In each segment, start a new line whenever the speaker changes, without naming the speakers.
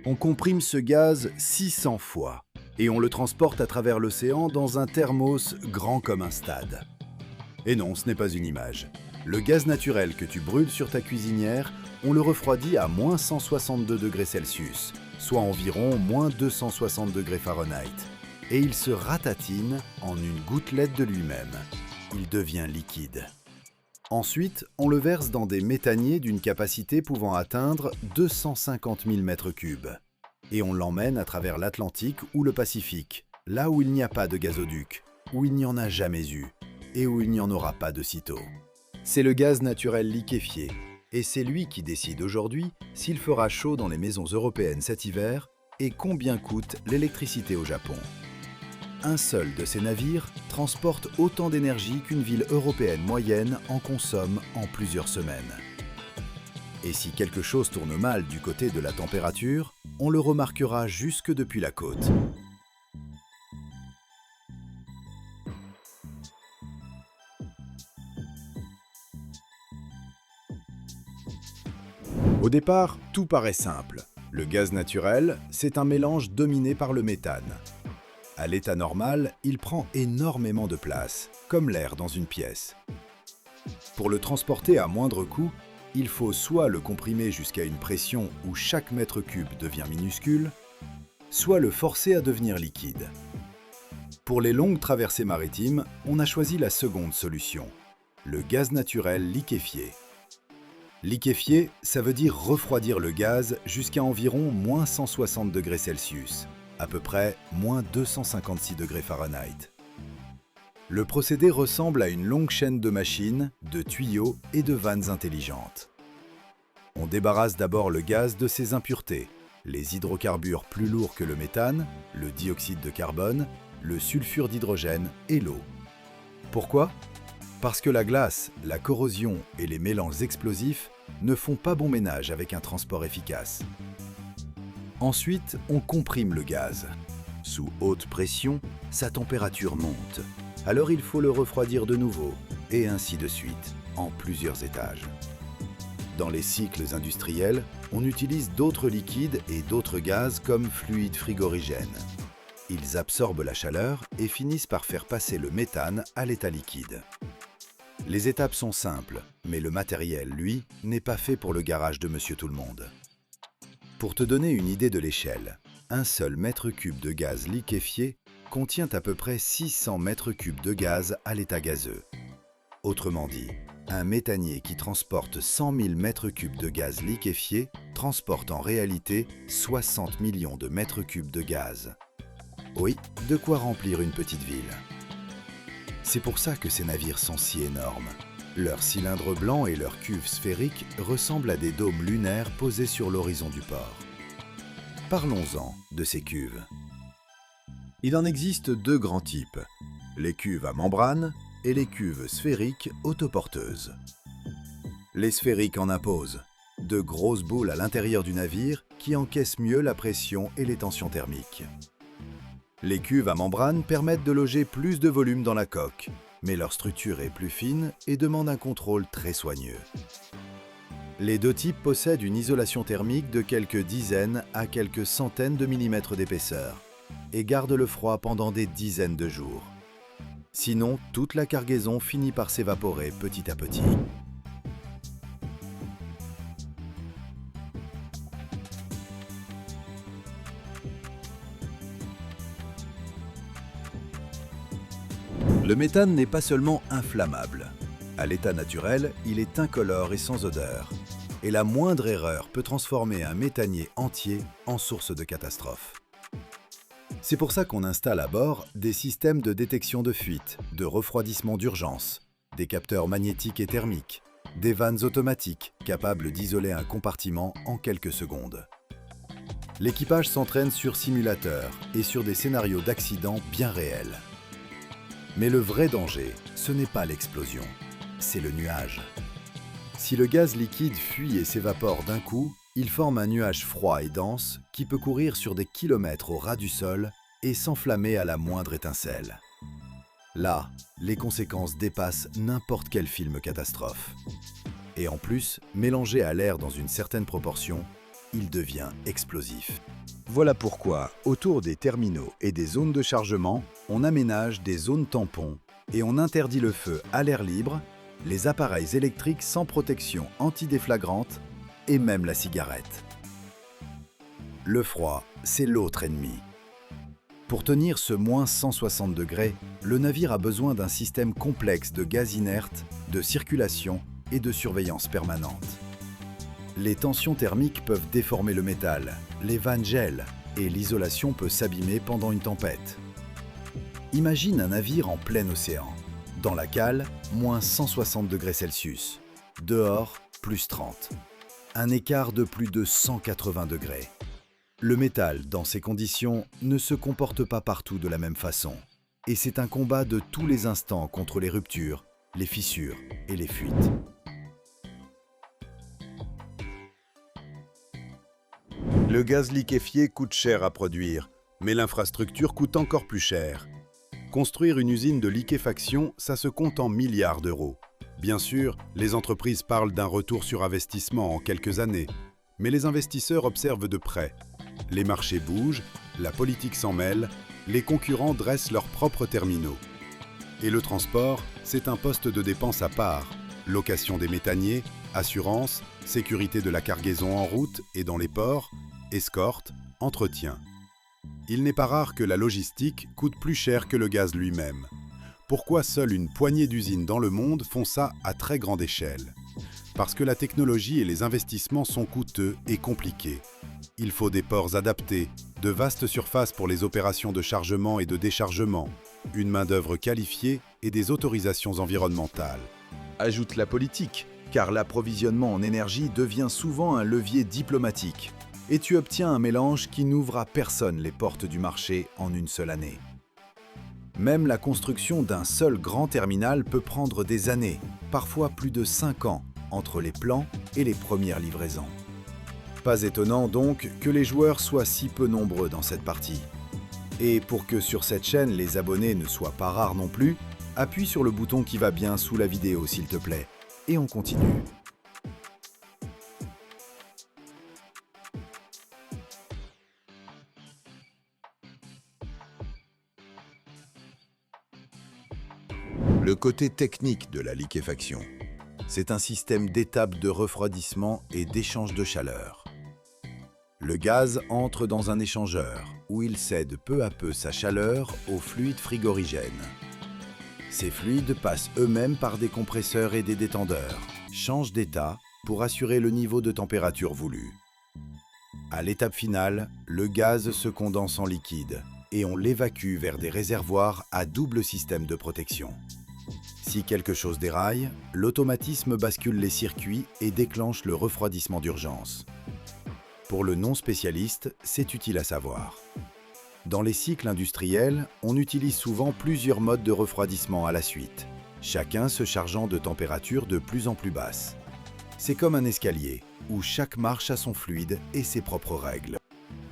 On comprime ce gaz 600 fois et on le transporte à travers l'océan dans un thermos grand comme un stade. Et non, ce n'est pas une image. Le gaz naturel que tu brûles sur ta cuisinière, on le refroidit à moins 162 degrés Celsius, soit environ moins 260 degrés Fahrenheit. Et il se ratatine en une gouttelette de lui-même. Il devient liquide. Ensuite, on le verse dans des méthaniers d'une capacité pouvant atteindre 250 000 m3. Et on l'emmène à travers l'Atlantique ou le Pacifique, là où il n'y a pas de gazoduc, où il n'y en a jamais eu, et où il n'y en aura pas de sitôt. C'est le gaz naturel liquéfié, et c'est lui qui décide aujourd'hui s'il fera chaud dans les maisons européennes cet hiver et combien coûte l'électricité au Japon. Un seul de ces navires transporte autant d'énergie qu'une ville européenne moyenne en consomme en plusieurs semaines. Et si quelque chose tourne mal du côté de la température, on le remarquera jusque depuis la côte. Au départ, tout paraît simple. Le gaz naturel, c'est un mélange dominé par le méthane. À l'état normal, il prend énormément de place, comme l'air dans une pièce. Pour le transporter à moindre coût, il faut soit le comprimer jusqu'à une pression où chaque mètre cube devient minuscule, soit le forcer à devenir liquide. Pour les longues traversées maritimes, on a choisi la seconde solution, le gaz naturel liquéfié. Liquéfier, ça veut dire refroidir le gaz jusqu'à environ moins 160 degrés Celsius, à peu près moins 256 degrés Fahrenheit. Le procédé ressemble à une longue chaîne de machines, de tuyaux et de vannes intelligentes. On débarrasse d'abord le gaz de ses impuretés, les hydrocarbures plus lourds que le méthane, le dioxyde de carbone, le sulfure d'hydrogène et l'eau. Pourquoi ? Parce que la glace, la corrosion et les mélanges explosifs ne font pas bon ménage avec un transport efficace. Ensuite, on comprime le gaz. Sous haute pression, sa température monte. Alors il faut le refroidir de nouveau, et ainsi de suite, en plusieurs étages. Dans les cycles industriels, on utilise d'autres liquides et d'autres gaz comme fluides frigorigènes. Ils absorbent la chaleur et finissent par faire passer le méthane à l'état liquide. Les étapes sont simples, mais le matériel, lui, n'est pas fait pour le garage de Monsieur Tout-le-Monde. Pour te donner une idée de l'échelle, un seul mètre cube de gaz liquéfié contient à peu près 600 mètres cubes de gaz à l'état gazeux. Autrement dit, un méthanier qui transporte 100 000 mètres cubes de gaz liquéfié transporte en réalité 60 millions de mètres cubes de gaz. Oui, de quoi remplir une petite ville. C'est pour ça que ces navires sont si énormes. Leurs cylindres blancs et leurs cuves sphériques ressemblent à des dômes lunaires posés sur l'horizon du port. Parlons-en de ces cuves. Il en existe deux grands types, les cuves à membrane et les cuves sphériques autoporteuses. Les sphériques en imposent, de grosses boules à l'intérieur du navire qui encaissent mieux la pression et les tensions thermiques. Les cuves à membrane permettent de loger plus de volume dans la coque, mais leur structure est plus fine et demande un contrôle très soigneux. Les deux types possèdent une isolation thermique de quelques dizaines à quelques centaines de millimètres d'épaisseur et gardent le froid pendant des dizaines de jours. Sinon, toute la cargaison finit par s'évaporer petit à petit. Le méthane n'est pas seulement inflammable. À l'état naturel, il est incolore et sans odeur. Et la moindre erreur peut transformer un méthanier entier en source de catastrophe. C'est pour ça qu'on installe à bord des systèmes de détection de fuite, de refroidissement d'urgence, des capteurs magnétiques et thermiques, des vannes automatiques capables d'isoler un compartiment en quelques secondes. L'équipage s'entraîne sur simulateur et sur des scénarios d'accidents bien réels. Mais le vrai danger, ce n'est pas l'explosion, c'est le nuage. Si le gaz liquide fuit et s'évapore d'un coup, il forme un nuage froid et dense qui peut courir sur des kilomètres au ras du sol et s'enflammer à la moindre étincelle. Là, les conséquences dépassent n'importe quel film catastrophe. Et en plus, mélangé à l'air dans une certaine proportion, il devient explosif. Voilà pourquoi, autour des terminaux et des zones de chargement, on aménage des zones tampons et on interdit le feu à l'air libre, les appareils électriques sans protection antidéflagrante et même la cigarette. Le froid, c'est l'autre ennemi. Pour tenir ce moins 160 degrés, le navire a besoin d'un système complexe de gaz inerte, de circulation et de surveillance permanente. Les tensions thermiques peuvent déformer le métal, les vannes gèlent et l'isolation peut s'abîmer pendant une tempête. Imagine un navire en plein océan. Dans la cale, moins 160 degrés Celsius. Dehors, plus 30. Un écart de plus de 180 degrés. Le métal, dans ces conditions, ne se comporte pas partout de la même façon. Et c'est un combat de tous les instants contre les ruptures, les fissures et les fuites.
Le gaz liquéfié coûte cher à produire, mais l'infrastructure coûte encore plus cher. Construire une usine de liquéfaction, ça se compte en milliards d'euros. Bien sûr, les entreprises parlent d'un retour sur investissement en quelques années, mais les investisseurs observent de près. Les marchés bougent, la politique s'en mêle, les concurrents dressent leurs propres terminaux. Et le transport, c'est un poste de dépense à part. Location des méthaniers, assurance, sécurité de la cargaison en route et dans les ports, escorte, entretien. Il n'est pas rare que la logistique coûte plus cher que le gaz lui-même. Pourquoi seule une poignée d'usines dans le monde font ça à très grande échelle? Parce que la technologie et les investissements sont coûteux et compliqués. Il faut des ports adaptés, de vastes surfaces pour les opérations de chargement et de déchargement, une main-d'œuvre qualifiée et des autorisations environnementales.
Ajoute la politique, car l'approvisionnement en énergie devient souvent un levier diplomatique. Et tu obtiens un mélange qui n'ouvre à personne les portes du marché en une seule année. Même la construction d'un seul grand terminal peut prendre des années, parfois plus de 5 ans, entre les plans et les premières livraisons. Pas étonnant donc que les joueurs soient si peu nombreux dans cette partie. Et pour que sur cette chaîne les abonnés ne soient pas rares non plus, appuie sur le bouton qui va bien sous la vidéo s'il te plaît, et on continue. Le côté technique de la liquéfaction. C'est un système d'étapes de refroidissement et d'échange de chaleur. Le gaz entre dans un échangeur où il cède peu à peu sa chaleur aux fluides frigorigènes. Ces fluides passent eux-mêmes par des compresseurs et des détendeurs, changent d'état pour assurer le niveau de température voulu. À l'étape finale, le gaz se condense en liquide et on l'évacue vers des réservoirs à double système de protection. Si quelque chose déraille, l'automatisme bascule les circuits et déclenche le refroidissement d'urgence. Pour le non-spécialiste, c'est utile à savoir. Dans les cycles industriels, on utilise souvent plusieurs modes de refroidissement à la suite, chacun se chargeant de températures de plus en plus basses. C'est comme un escalier, où chaque marche a son fluide et ses propres règles.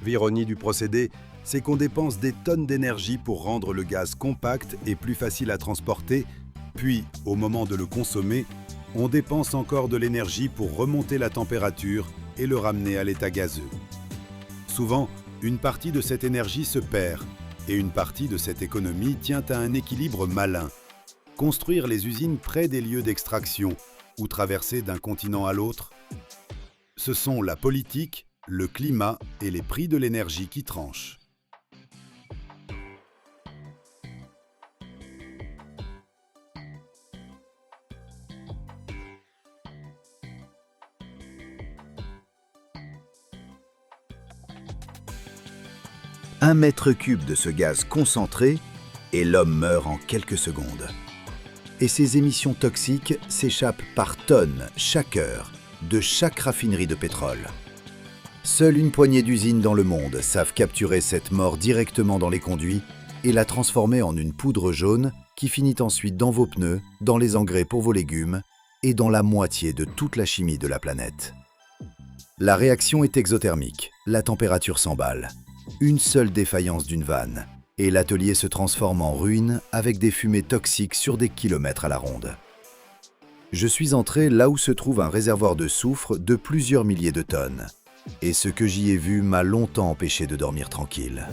L'ironie du procédé, c'est qu'on dépense des tonnes d'énergie pour rendre le gaz compact et plus facile à transporter, puis, au moment de le consommer, on dépense encore de l'énergie pour remonter la température et le ramener à l'état gazeux. Souvent, une partie de cette énergie se perd, et une partie de cette économie tient à un équilibre malin. Construire les usines près des lieux d'extraction ou traverser d'un continent à l'autre, ce sont la politique, le climat et les prix de l'énergie qui tranchent.
Un mètre cube de ce gaz concentré et l'homme meurt en quelques secondes. Et ces émissions toxiques s'échappent par tonnes chaque heure de chaque raffinerie de pétrole. Seule une poignée d'usines dans le monde savent capturer cette mort directement dans les conduits et la transformer en une poudre jaune qui finit ensuite dans vos pneus, dans les engrais pour vos légumes et dans la moitié de toute la chimie de la planète. La réaction est exothermique, la température s'emballe. Une seule défaillance d'une vanne, et l'atelier se transforme en ruine avec des fumées toxiques sur des kilomètres à la ronde. Je suis entré là où se trouve un réservoir de soufre de plusieurs milliers de tonnes. Et ce que j'y ai vu m'a longtemps empêché de dormir tranquille.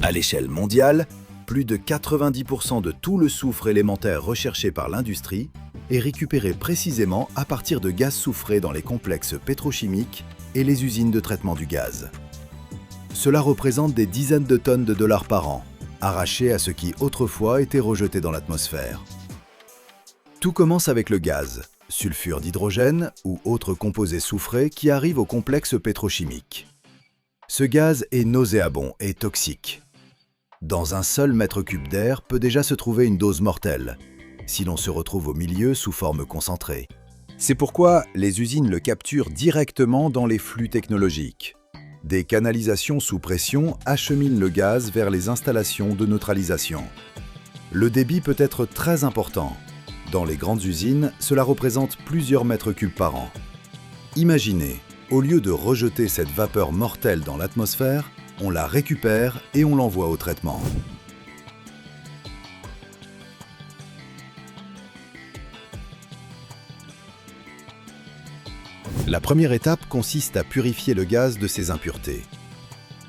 À l'échelle mondiale, plus de 90% de tout le soufre élémentaire recherché par l'industrie est récupéré précisément à partir de gaz soufrés dans les complexes pétrochimiques et les usines de traitement du gaz. Cela représente des dizaines de tonnes de dollars par an, arrachés à ce qui autrefois était rejeté dans l'atmosphère. Tout commence avec le gaz, sulfure d'hydrogène ou autres composés soufrés qui arrivent au complexe pétrochimique. Ce gaz est nauséabond et toxique. Dans un seul mètre cube d'air peut déjà se trouver une dose mortelle, si l'on se retrouve au milieu sous forme concentrée. C'est pourquoi les usines le capturent directement dans les flux technologiques. Des canalisations sous pression acheminent le gaz vers les installations de neutralisation. Le débit peut être très important. Dans les grandes usines, cela représente plusieurs mètres cubes par an. Imaginez, au lieu de rejeter cette vapeur mortelle dans l'atmosphère, on la récupère et on l'envoie au traitement. La première étape consiste à purifier le gaz de ses impuretés.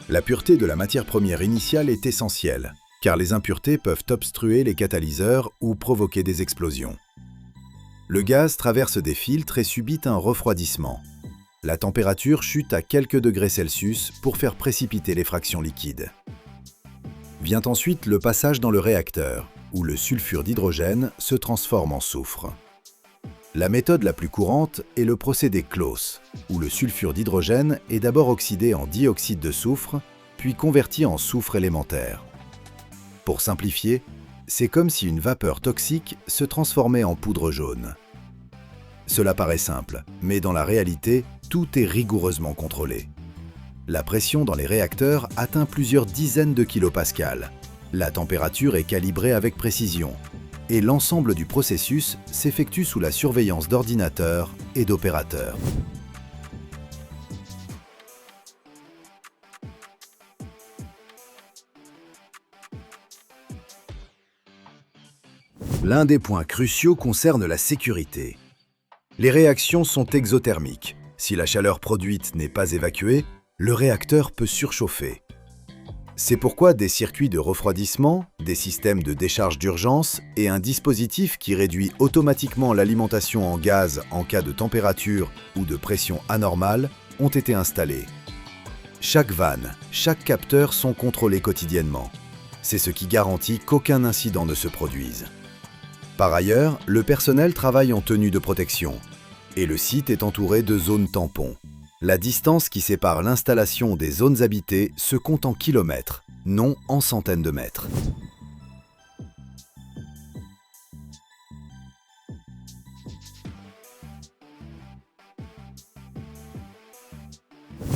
La pureté de la matière première initiale est essentielle, car les impuretés peuvent obstruer les catalyseurs ou provoquer des explosions. Le gaz traverse des filtres et subit un refroidissement. La température chute à quelques degrés Celsius pour faire précipiter les fractions liquides. Vient ensuite le passage dans le réacteur, où le sulfure d'hydrogène se transforme en soufre. La méthode la plus courante est le procédé Claus, où le sulfure d'hydrogène est d'abord oxydé en dioxyde de soufre, puis converti en soufre élémentaire. Pour simplifier, c'est comme si une vapeur toxique se transformait en poudre jaune. Cela paraît simple, mais dans la réalité, tout est rigoureusement contrôlé. La pression dans les réacteurs atteint plusieurs dizaines de kilopascales. La température est calibrée avec précision. Et l'ensemble du processus s'effectue sous la surveillance d'ordinateurs et d'opérateurs. L'un des points cruciaux concerne la sécurité. Les réactions sont exothermiques. Si la chaleur produite n'est pas évacuée, le réacteur peut surchauffer. C'est pourquoi des circuits de refroidissement, des systèmes de décharge d'urgence et un dispositif qui réduit automatiquement l'alimentation en gaz en cas de température ou de pression anormale ont été installés. Chaque vanne, chaque capteur sont contrôlés quotidiennement. C'est ce qui garantit qu'aucun incident ne se produise. Par ailleurs, le personnel travaille en tenue de protection et le site est entouré de zones tampons. La distance qui sépare l'installation des zones habitées se compte en kilomètres, non en centaines de mètres.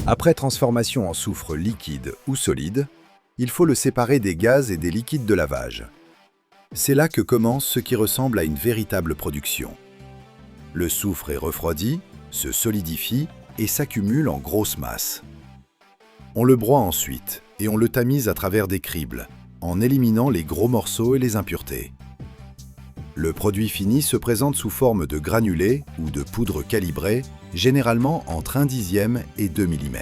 Après transformation en soufre liquide ou solide, il faut le séparer des gaz et des liquides de lavage. C'est là que commence ce qui ressemble à une véritable production. Le soufre est refroidi, se solidifie et s'accumule en grosses masses. On le broie ensuite et on le tamise à travers des cribles, en éliminant les gros morceaux et les impuretés. Le produit fini se présente sous forme de granulés ou de poudre calibrée, généralement entre 1/10 et 2 mm.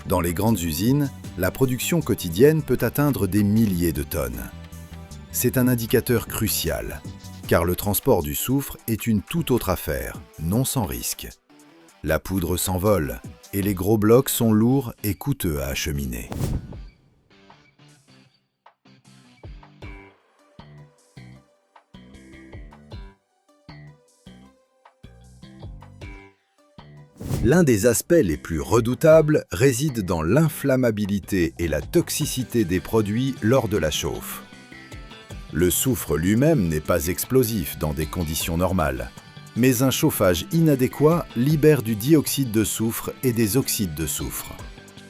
Dans les grandes usines, la production quotidienne peut atteindre des milliers de tonnes. C'est un indicateur crucial, car le transport du soufre est une toute autre affaire, non sans risque. La poudre s'envole et les gros blocs sont lourds et coûteux à acheminer. L'un des aspects les plus redoutables réside dans l'inflammabilité et la toxicité des produits lors de la chauffe. Le soufre lui-même n'est pas explosif dans des conditions normales, mais un chauffage inadéquat libère du dioxyde de soufre et des oxydes de soufre.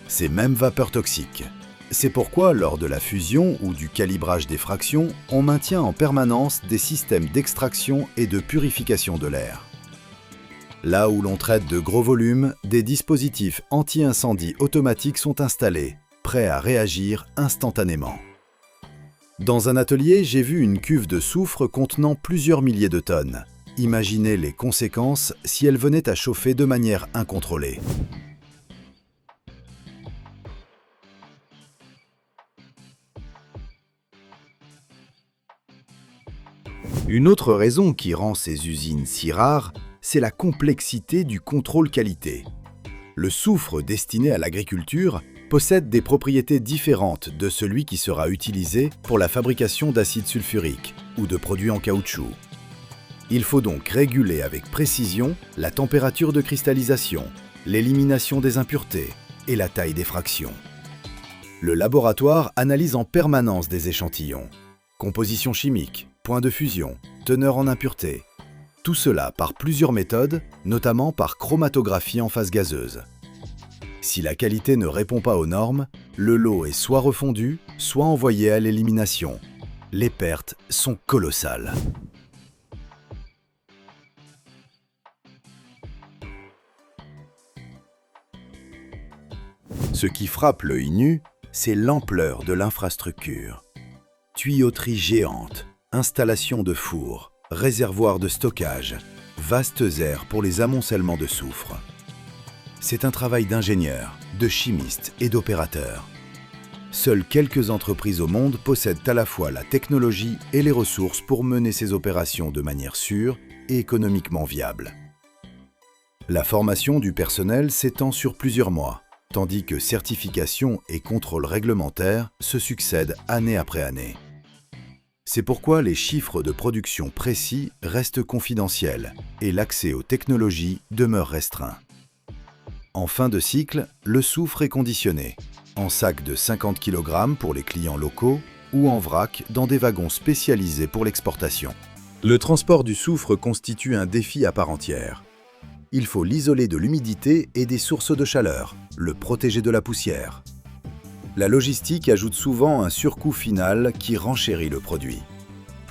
Ces mêmes vapeurs toxiques. C'est pourquoi, lors de la fusion ou du calibrage des fractions, on maintient en permanence des systèmes d'extraction et de purification de l'air. Là où l'on traite de gros volumes, des dispositifs anti-incendie automatiques sont installés, prêts à réagir instantanément. Dans un atelier, j'ai vu une cuve de soufre contenant plusieurs milliers de tonnes. Imaginez les conséquences si elle venait à chauffer de manière incontrôlée. Une autre raison qui rend ces usines si rares, c'est la complexité du contrôle qualité. Le soufre destiné à l'agriculture possède des propriétés différentes de celui qui sera utilisé pour la fabrication d'acide sulfurique ou de produits en caoutchouc. Il faut donc réguler avec précision la température de cristallisation, l'élimination des impuretés et la taille des fractions. Le laboratoire analyse en permanence des échantillons. Composition chimique, point de fusion, teneur en impuretés. Tout cela par plusieurs méthodes, notamment par chromatographie en phase gazeuse. Si la qualité ne répond pas aux normes, le lot est soit refondu, soit envoyé à l'élimination. Les pertes sont colossales. Ce qui frappe l'œil nu, c'est l'ampleur de l'infrastructure. Tuyauterie géante, installation de fours, réservoirs de stockage, vastes aires pour les amoncellements de soufre. C'est un travail d'ingénieurs, de chimistes et d'opérateurs. Seules quelques entreprises au monde possèdent à la fois la technologie et les ressources pour mener ces opérations de manière sûre et économiquement viable. La formation du personnel s'étend sur plusieurs mois, tandis que certification et contrôle réglementaire se succèdent année après année. C'est pourquoi les chiffres de production précis restent confidentiels et l'accès aux technologies demeure restreint. En fin de cycle, le soufre est conditionné, en sac de 50 kg pour les clients locaux ou en vrac dans des wagons spécialisés pour l'exportation. Le transport du soufre constitue un défi à part entière. Il faut l'isoler de l'humidité et des sources de chaleur, le protéger de la poussière. La logistique ajoute souvent un surcoût final qui renchérit le produit.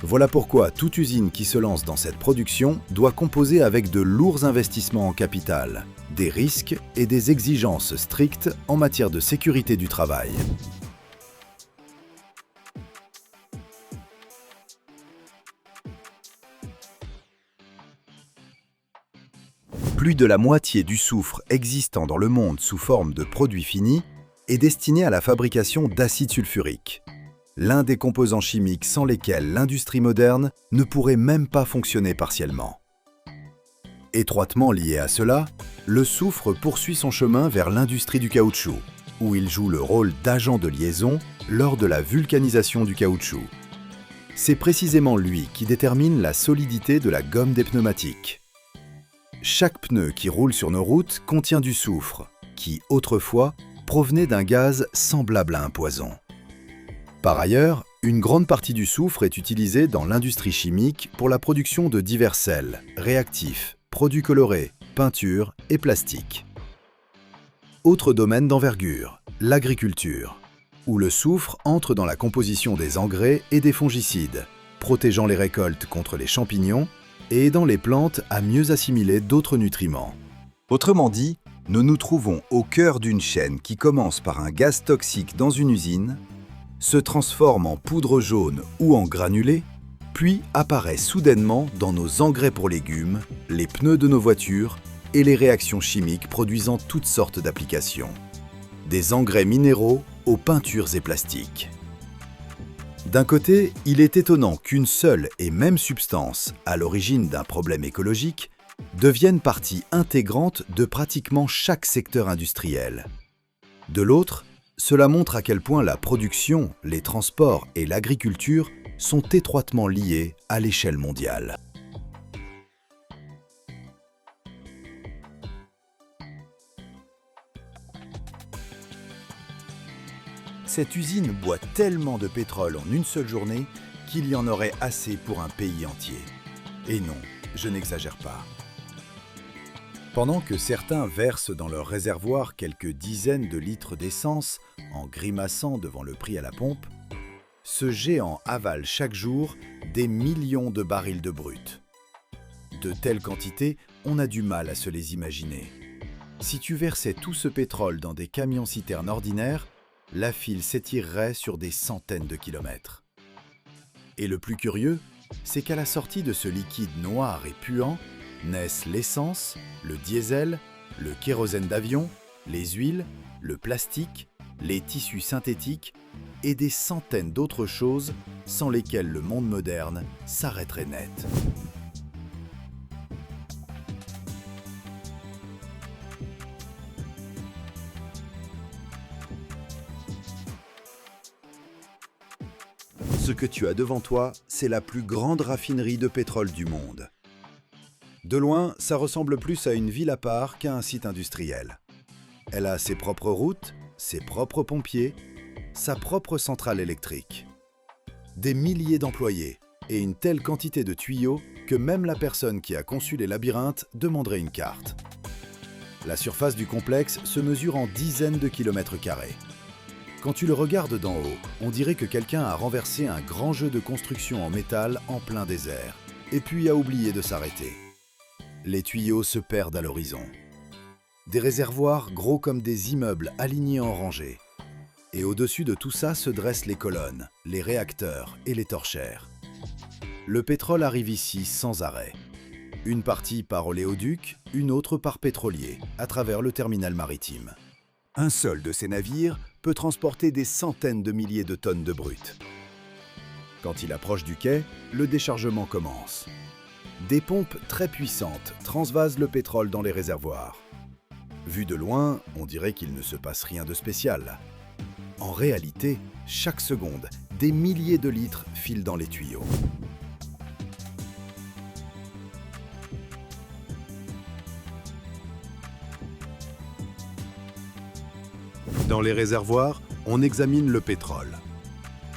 Voilà pourquoi toute usine qui se lance dans cette production doit composer avec de lourds investissements en capital, des risques et des exigences strictes en matière de sécurité du travail. Plus de la moitié du soufre existant dans le monde sous forme de produits finis est destiné à la fabrication d'acide sulfurique, l'un des composants chimiques sans lesquels l'industrie moderne ne pourrait même pas fonctionner partiellement. Étroitement lié à cela, le soufre poursuit son chemin vers l'industrie du caoutchouc, où il joue le rôle d'agent de liaison lors de la vulcanisation du caoutchouc. C'est précisément lui qui détermine la solidité de la gomme des pneumatiques. Chaque pneu qui roule sur nos routes contient du soufre, qui, autrefois, provenait d'un gaz semblable à un poison. Par ailleurs, une grande partie du soufre est utilisée dans l'industrie chimique pour la production de divers sels, réactifs, produits colorés, peintures et plastiques. Autre domaine d'envergure, l'agriculture, où le soufre entre dans la composition des engrais et des fongicides, protégeant les récoltes contre les champignons et aidant les plantes à mieux assimiler d'autres nutriments. Autrement dit, nous nous trouvons au cœur d'une chaîne qui commence par un gaz toxique dans une usine, se transforme en poudre jaune ou en granulé, puis apparaît soudainement dans nos engrais pour légumes, les pneus de nos voitures et les réactions chimiques produisant toutes sortes d'applications. Des engrais minéraux aux peintures et plastiques. D'un côté, il est étonnant qu'une seule et même substance, à l'origine d'un problème écologique, devienne partie intégrante de pratiquement chaque secteur industriel. De l'autre, cela montre à quel point la production, les transports et l'agriculture sont étroitement liés à l'échelle mondiale. Cette usine boit tellement de pétrole en une seule journée qu'il y en aurait assez pour un pays entier. Et non, je n'exagère pas. Pendant que certains versent dans leur réservoir quelques dizaines de litres d'essence en grimaçant devant le prix à la pompe, ce géant avale chaque jour des millions de barils de brut. De telles quantités, on a du mal à se les imaginer. Si tu versais tout ce pétrole dans des camions-citernes ordinaires, la file s'étirerait sur des centaines de kilomètres. Et le plus curieux, c'est qu'à la sortie de ce liquide noir et puant, naissent l'essence, le diesel, le kérosène d'avion, les huiles, le plastique, les tissus synthétiques et des centaines d'autres choses sans lesquelles le monde moderne s'arrêterait net. Ce que tu as devant toi, c'est la plus grande raffinerie de pétrole du monde. De loin, ça ressemble plus à une ville à part qu'à un site industriel. Elle a ses propres routes, ses propres pompiers, sa propre centrale électrique. Des milliers d'employés et une telle quantité de tuyaux que même la personne qui a conçu les labyrinthes demanderait une carte. La surface du complexe se mesure en dizaines de kilomètres carrés. Quand tu le regardes d'en haut, on dirait que quelqu'un a renversé un grand jeu de construction en métal en plein désert, et puis a oublié de s'arrêter. Les tuyaux se perdent à l'horizon. Des réservoirs gros comme des immeubles alignés en rangées. Et au-dessus de tout ça se dressent les colonnes, les réacteurs et les torchères. Le pétrole arrive ici sans arrêt. Une partie par oléoduc, une autre par pétrolier, à travers le terminal maritime. Un seul de ces navires peut transporter des centaines de milliers de tonnes de brut. Quand il approche du quai, le déchargement commence. Des pompes très puissantes transvasent le pétrole dans les réservoirs. Vu de loin, on dirait qu'il ne se passe rien de spécial. En réalité, chaque seconde, des milliers de litres filent dans les tuyaux.
Dans les réservoirs, on examine le pétrole.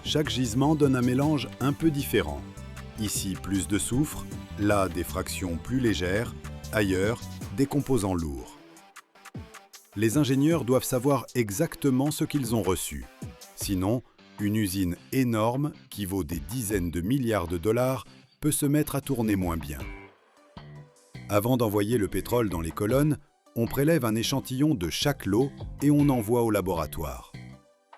Chaque gisement donne un mélange un peu différent. Ici, plus de soufre, là, des fractions plus légères, ailleurs, des composants lourds. Les ingénieurs doivent savoir exactement ce qu'ils ont reçu. Sinon, une usine énorme, qui vaut des dizaines de milliards de dollars, peut se mettre à tourner moins bien. Avant d'envoyer le pétrole dans les colonnes, on prélève un échantillon de chaque lot et on envoie au laboratoire.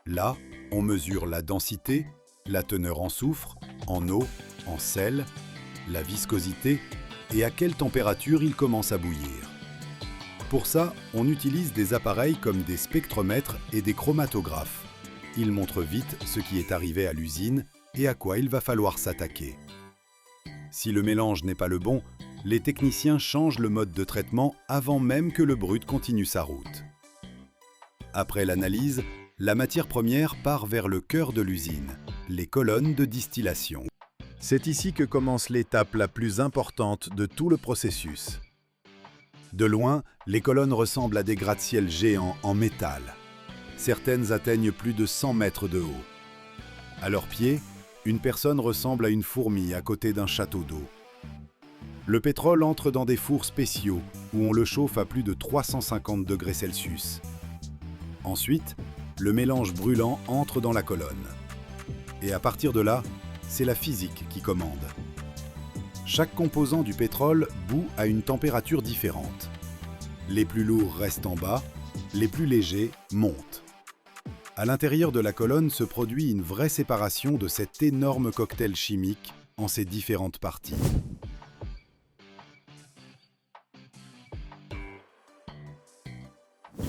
Là, on mesure la densité, la teneur en soufre, en eau, en sel, la viscosité et à quelle température il commence à bouillir. Pour ça, on utilise des appareils comme des spectromètres et des chromatographes. Ils montrent vite ce qui est arrivé à l'usine et à quoi il va falloir s'attaquer. Si le mélange n'est pas le bon, les techniciens changent le mode de traitement avant même que le brut continue sa route. Après l'analyse, la matière première part vers le cœur de l'usine, les colonnes de distillation. C'est ici que commence l'étape la plus importante de tout le processus. De loin, les colonnes ressemblent à des gratte-ciel géants en métal. Certaines atteignent plus de 100 mètres de haut. À leurs pieds, une personne ressemble à une fourmi à côté d'un château d'eau. Le pétrole entre dans des fours spéciaux où on le chauffe à plus de 350 degrés Celsius. Ensuite, le mélange brûlant entre dans la colonne. Et à partir de là, c'est la physique qui commande. Chaque composant du pétrole bout à une température différente. Les plus lourds restent en bas, les plus légers montent. À l'intérieur de la colonne se produit une vraie séparation de cet énorme cocktail chimique en ses différentes parties.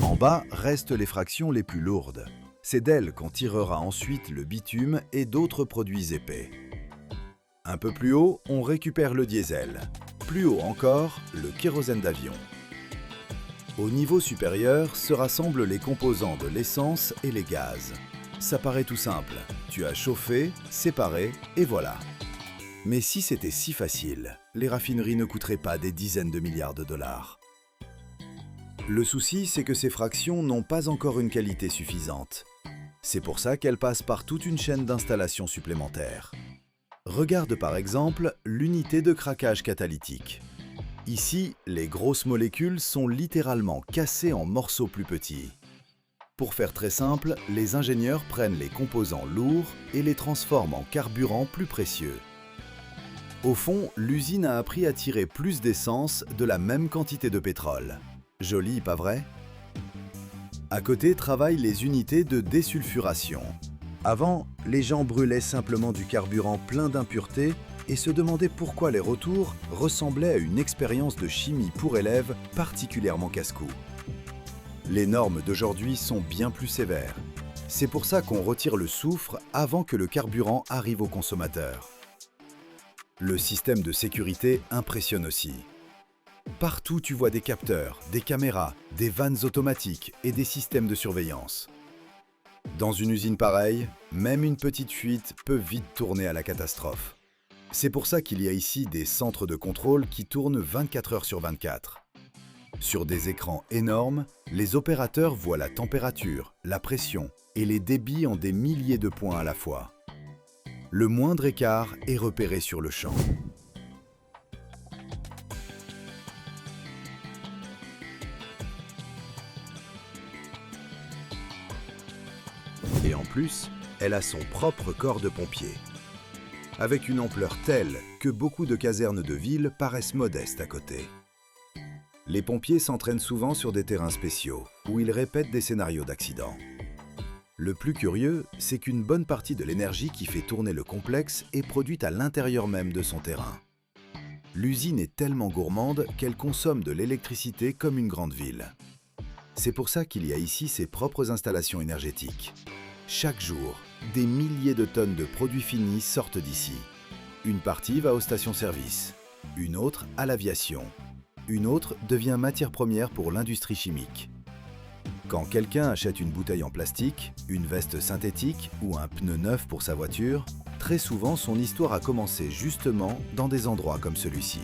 En bas restent les fractions les plus lourdes. C'est d'elles qu'on tirera ensuite le bitume et d'autres produits épais. Un peu plus haut, on récupère le diesel. Plus haut encore, le kérosène d'avion. Au niveau supérieur se rassemblent les composants de l'essence et les gaz. Ça paraît tout simple. Tu as chauffé, séparé et voilà. Mais si c'était si facile, les raffineries ne coûteraient pas des dizaines de milliards de dollars. Le souci, c'est que ces fractions n'ont pas encore une qualité suffisante. C'est pour ça qu'elles passent par toute une chaîne d'installations supplémentaires. Regarde par exemple l'unité de craquage catalytique. Ici, les grosses molécules sont littéralement cassées en morceaux plus petits. Pour faire très simple, les ingénieurs prennent les composants lourds et les transforment en carburant plus précieux. Au fond, l'usine a appris à tirer plus d'essence de la même quantité de pétrole. Joli, pas vrai? À côté travaillent les unités de désulfuration.
Avant, les gens brûlaient simplement du carburant plein d'impuretés et se demandaient pourquoi les retours ressemblaient à une expérience de chimie pour élèves particulièrement casse-cou. Les normes d'aujourd'hui sont bien plus sévères. C'est pour ça qu'on retire le soufre avant que le carburant arrive au consommateur. Le système de sécurité impressionne aussi. Partout, tu vois des capteurs, des caméras, des vannes automatiques et des systèmes de surveillance. Dans une usine pareille, même une petite fuite peut vite tourner à la catastrophe. C'est pour ça qu'il y a ici des centres de contrôle qui tournent 24 heures sur 24. Sur des écrans énormes, les opérateurs voient la température, la pression et les débits en des milliers de points à la fois. Le moindre écart est repéré sur le champ. Et en plus, elle a son propre corps de pompier, avec une ampleur telle que beaucoup de casernes de ville paraissent modestes à côté. Les pompiers s'entraînent souvent sur des terrains spéciaux, où ils répètent des scénarios d'accident. Le plus curieux, c'est qu'une bonne partie de l'énergie qui fait tourner le complexe est produite à l'intérieur même de son terrain. L'usine est tellement gourmande qu'elle consomme de l'électricité comme une grande ville. C'est pour ça qu'il y a ici ses propres installations énergétiques. Chaque jour, des milliers de tonnes de produits finis sortent d'ici. Une partie va aux stations-service, une autre à l'aviation, une autre devient matière première pour l'industrie chimique. Quand quelqu'un achète une bouteille en plastique, une veste synthétique ou un pneu neuf pour sa voiture, très souvent son histoire a commencé justement dans des endroits comme celui-ci.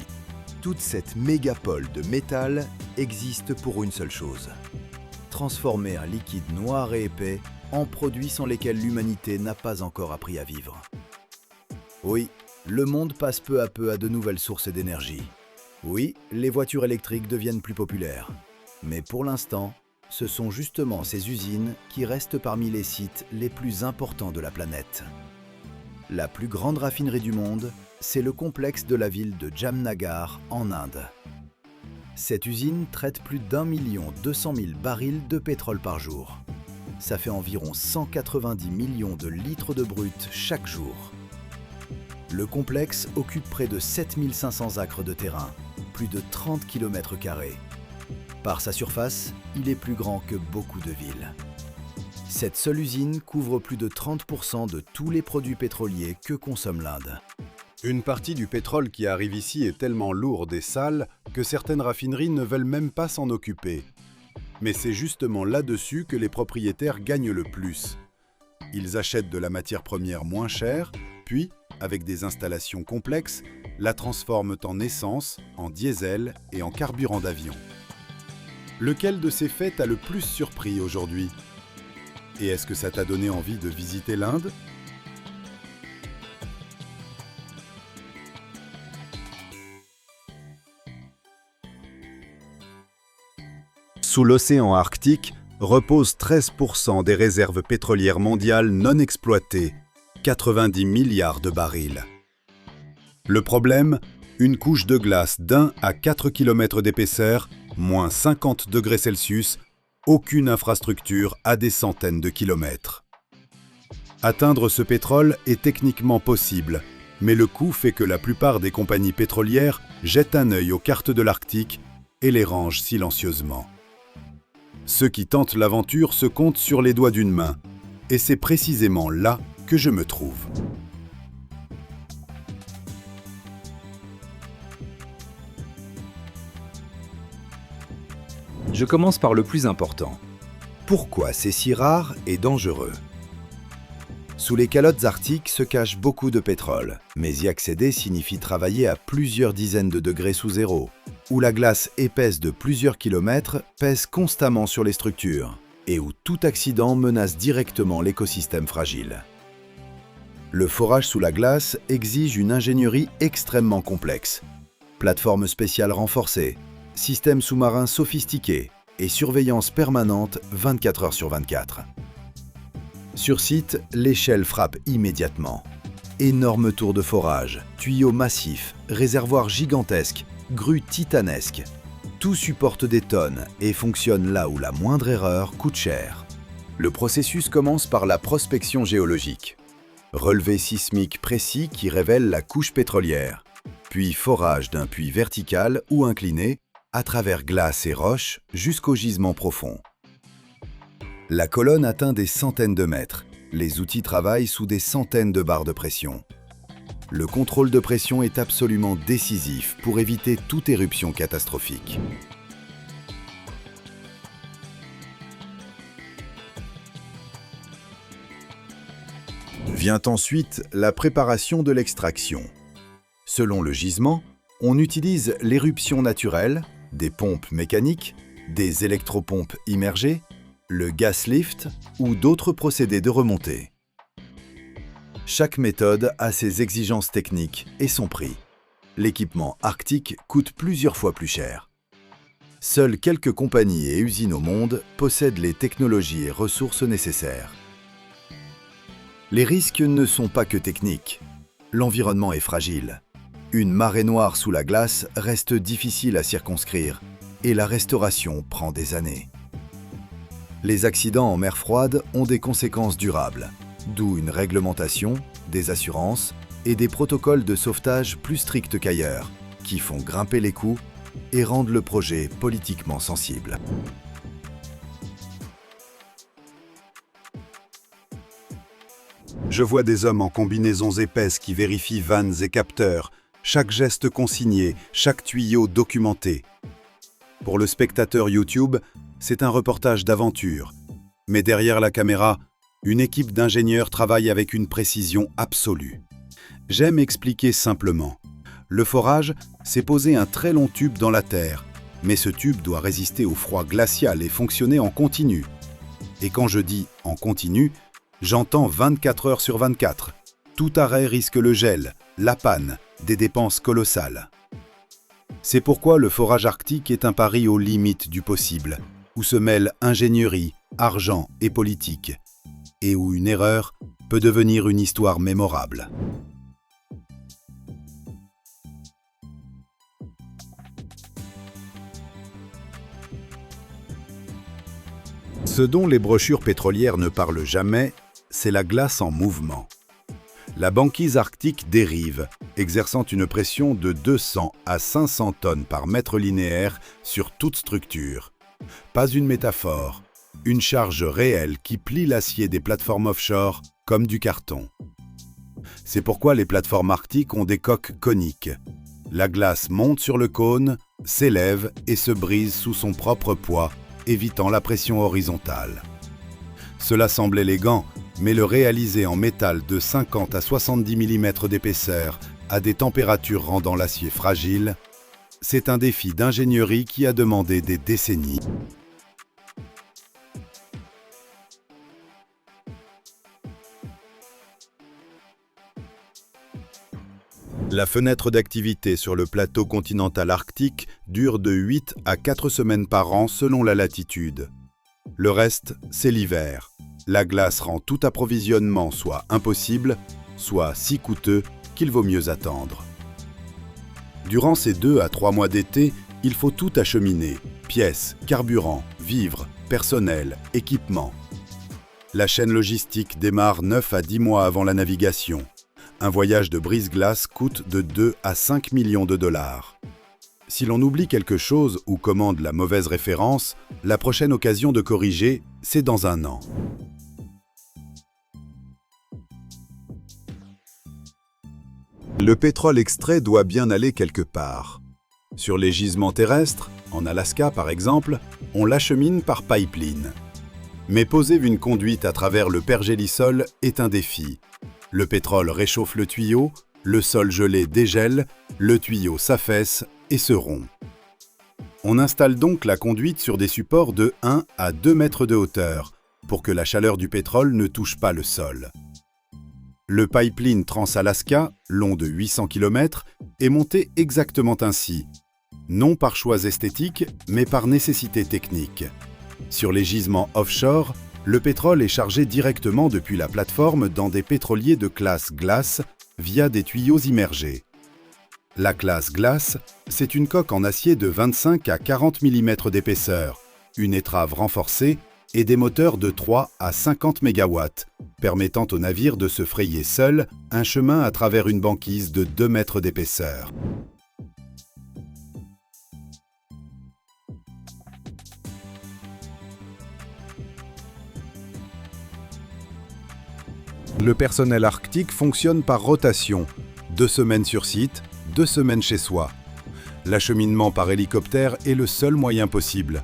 Toute cette mégapole de métal existe pour une seule chose: transformer un liquide noir et épais en produits sans lesquels l'humanité n'a pas encore appris à vivre. Oui, le monde passe peu à peu à de nouvelles sources d'énergie. Oui, les voitures électriques deviennent plus populaires. Mais pour l'instant, ce sont justement ces usines qui restent parmi les sites les plus importants de la planète. La plus grande raffinerie du monde, c'est le complexe de la ville de Jamnagar en Inde. Cette usine traite plus d'1 200 000 barils de pétrole par jour. Ça fait environ 190 millions de litres de brut chaque jour. Le complexe occupe près de 7500 acres de terrain, plus de 30 km². Par sa surface, il est plus grand que beaucoup de villes. Cette seule usine couvre plus de 30% de tous les produits pétroliers que consomme l'Inde.
Une partie du pétrole qui arrive ici est tellement lourde et sale que certaines raffineries ne veulent même pas s'en occuper. Mais c'est justement là-dessus que les propriétaires gagnent le plus. Ils achètent de la matière première moins chère, puis, avec des installations complexes, la transforment en essence, en diesel et en carburant d'avion. Lequel de ces faits t'a le plus surpris aujourd'hui? Et est-ce que ça t'a donné envie de visiter l'Inde? Sous l'océan Arctique reposent 13% des réserves pétrolières mondiales non exploitées, 90 milliards de barils. Le problème, une couche de glace d'1 à 4 km d'épaisseur, moins 50 degrés Celsius, aucune infrastructure à des centaines de kilomètres. Atteindre ce pétrole est techniquement possible, mais le coût fait que la plupart des compagnies pétrolières jettent un œil aux cartes de l'Arctique et les rangent silencieusement. Ceux qui tentent l'aventure se comptent sur les doigts d'une main, et c'est précisément là que je me trouve.
Je commence par le plus important. Pourquoi c'est si rare et dangereux? Sous les calottes arctiques se cache beaucoup de pétrole, mais y accéder signifie travailler à plusieurs dizaines de degrés sous zéro, où la glace épaisse de plusieurs kilomètres pèse constamment sur les structures, et où tout accident menace directement l'écosystème fragile. Le forage sous la glace exige une ingénierie extrêmement complexe. Plateformes spéciales renforcées, systèmes sous-marins sophistiqués et surveillance permanente 24 heures sur 24. Sur site, l'échelle frappe immédiatement. Énormes tours de forage, tuyaux massifs, réservoirs gigantesques, grues titanesques. Tout supporte des tonnes et fonctionne là où la moindre erreur coûte cher. Le processus commence par la prospection géologique. Relevé sismique précis qui révèle la couche pétrolière, puis forage d'un puits vertical ou incliné à travers glace et roches jusqu'au gisement profond. La colonne atteint des centaines de mètres. Les outils travaillent sous des centaines de barres de pression. Le contrôle de pression est absolument décisif pour éviter toute éruption catastrophique. Vient ensuite la préparation de l'extraction. Selon le gisement, on utilise l'éruption naturelle, des pompes mécaniques, des électropompes immergées, le gas lift ou d'autres procédés de remontée. Chaque méthode a ses exigences techniques et son prix. L'équipement arctique coûte plusieurs fois plus cher. Seules quelques compagnies et usines au monde possèdent les technologies et ressources nécessaires. Les risques ne sont pas que techniques. L'environnement est fragile. Une marée noire sous la glace reste difficile à circonscrire et la restauration prend des années. Les accidents en mer froide ont des conséquences durables, d'où une réglementation, des assurances et des protocoles de sauvetage plus stricts qu'ailleurs, qui font grimper les coûts et rendent le projet politiquement sensible.
Je vois des hommes en combinaisons épaisses qui vérifient vannes et capteurs, chaque geste consigné, chaque tuyau documenté. Pour le spectateur YouTube, c'est un reportage d'aventure. Mais derrière la caméra, une équipe d'ingénieurs travaille avec une précision absolue. J'aime expliquer simplement. Le forage, c'est poser un très long tube dans la terre, mais ce tube doit résister au froid glacial et fonctionner en continu. Et quand je dis « en continu », j'entends 24 heures sur 24. Tout arrêt risque le gel, la panne, des dépenses colossales. C'est pourquoi le forage arctique est un pari aux limites du possible, où se mêlent ingénierie, argent et politique, et où une erreur peut devenir une histoire mémorable. Ce dont les brochures pétrolières ne parlent jamais, c'est la glace en mouvement. La banquise arctique dérive, exerçant une pression de 200 à 500 tonnes par mètre linéaire sur toute structure. Pas une métaphore, une charge réelle qui plie l'acier des plateformes offshore comme du carton. C'est pourquoi les plateformes arctiques ont des coques coniques. La glace monte sur le cône, s'élève et se brise sous son propre poids, évitant la pression horizontale. Cela semble élégant, mais le réaliser en métal de 50 à 70 mm d'épaisseur à des températures rendant l'acier fragile, c'est un défi d'ingénierie qui a demandé des décennies. La fenêtre d'activité sur le plateau continental arctique dure de 8 à 4 semaines par an selon la latitude. Le reste, c'est l'hiver. La glace rend tout approvisionnement soit impossible, soit si coûteux qu'il vaut mieux attendre. Durant ces 2 à 3 mois d'été, il faut tout acheminer, pièces, carburant, vivres, personnel, équipement. La chaîne logistique démarre 9 à 10 mois avant la navigation. Un voyage de brise-glace coûte de 2 à 5 millions de dollars. Si l'on oublie quelque chose ou commande la mauvaise référence, la prochaine occasion de corriger, c'est dans un an. Le pétrole extrait doit bien aller quelque part. Sur les gisements terrestres, en Alaska par exemple, on l'achemine par pipeline. Mais poser une conduite à travers le pergélisol est un défi. Le pétrole réchauffe le tuyau, le sol gelé dégèle, le tuyau s'affaisse et se rompt. On installe donc la conduite sur des supports de 1 à 2 mètres de hauteur pour que la chaleur du pétrole ne touche pas le sol. Le pipeline Trans-Alaska, long de 800 km, est monté exactement ainsi, non par choix esthétique, mais par nécessité technique. Sur les gisements offshore, le pétrole est chargé directement depuis la plateforme dans des pétroliers de classe glace via des tuyaux immergés. La classe glace, c'est une coque en acier de 25 à 40 mm d'épaisseur, une étrave renforcée et des moteurs de 3 à 50 MW, permettant aux navires de se frayer seuls un chemin à travers une banquise de 2 mètres d'épaisseur. Le personnel arctique fonctionne par rotation, 2 semaines sur site, 2 semaines chez soi. L'acheminement par hélicoptère est le seul moyen possible.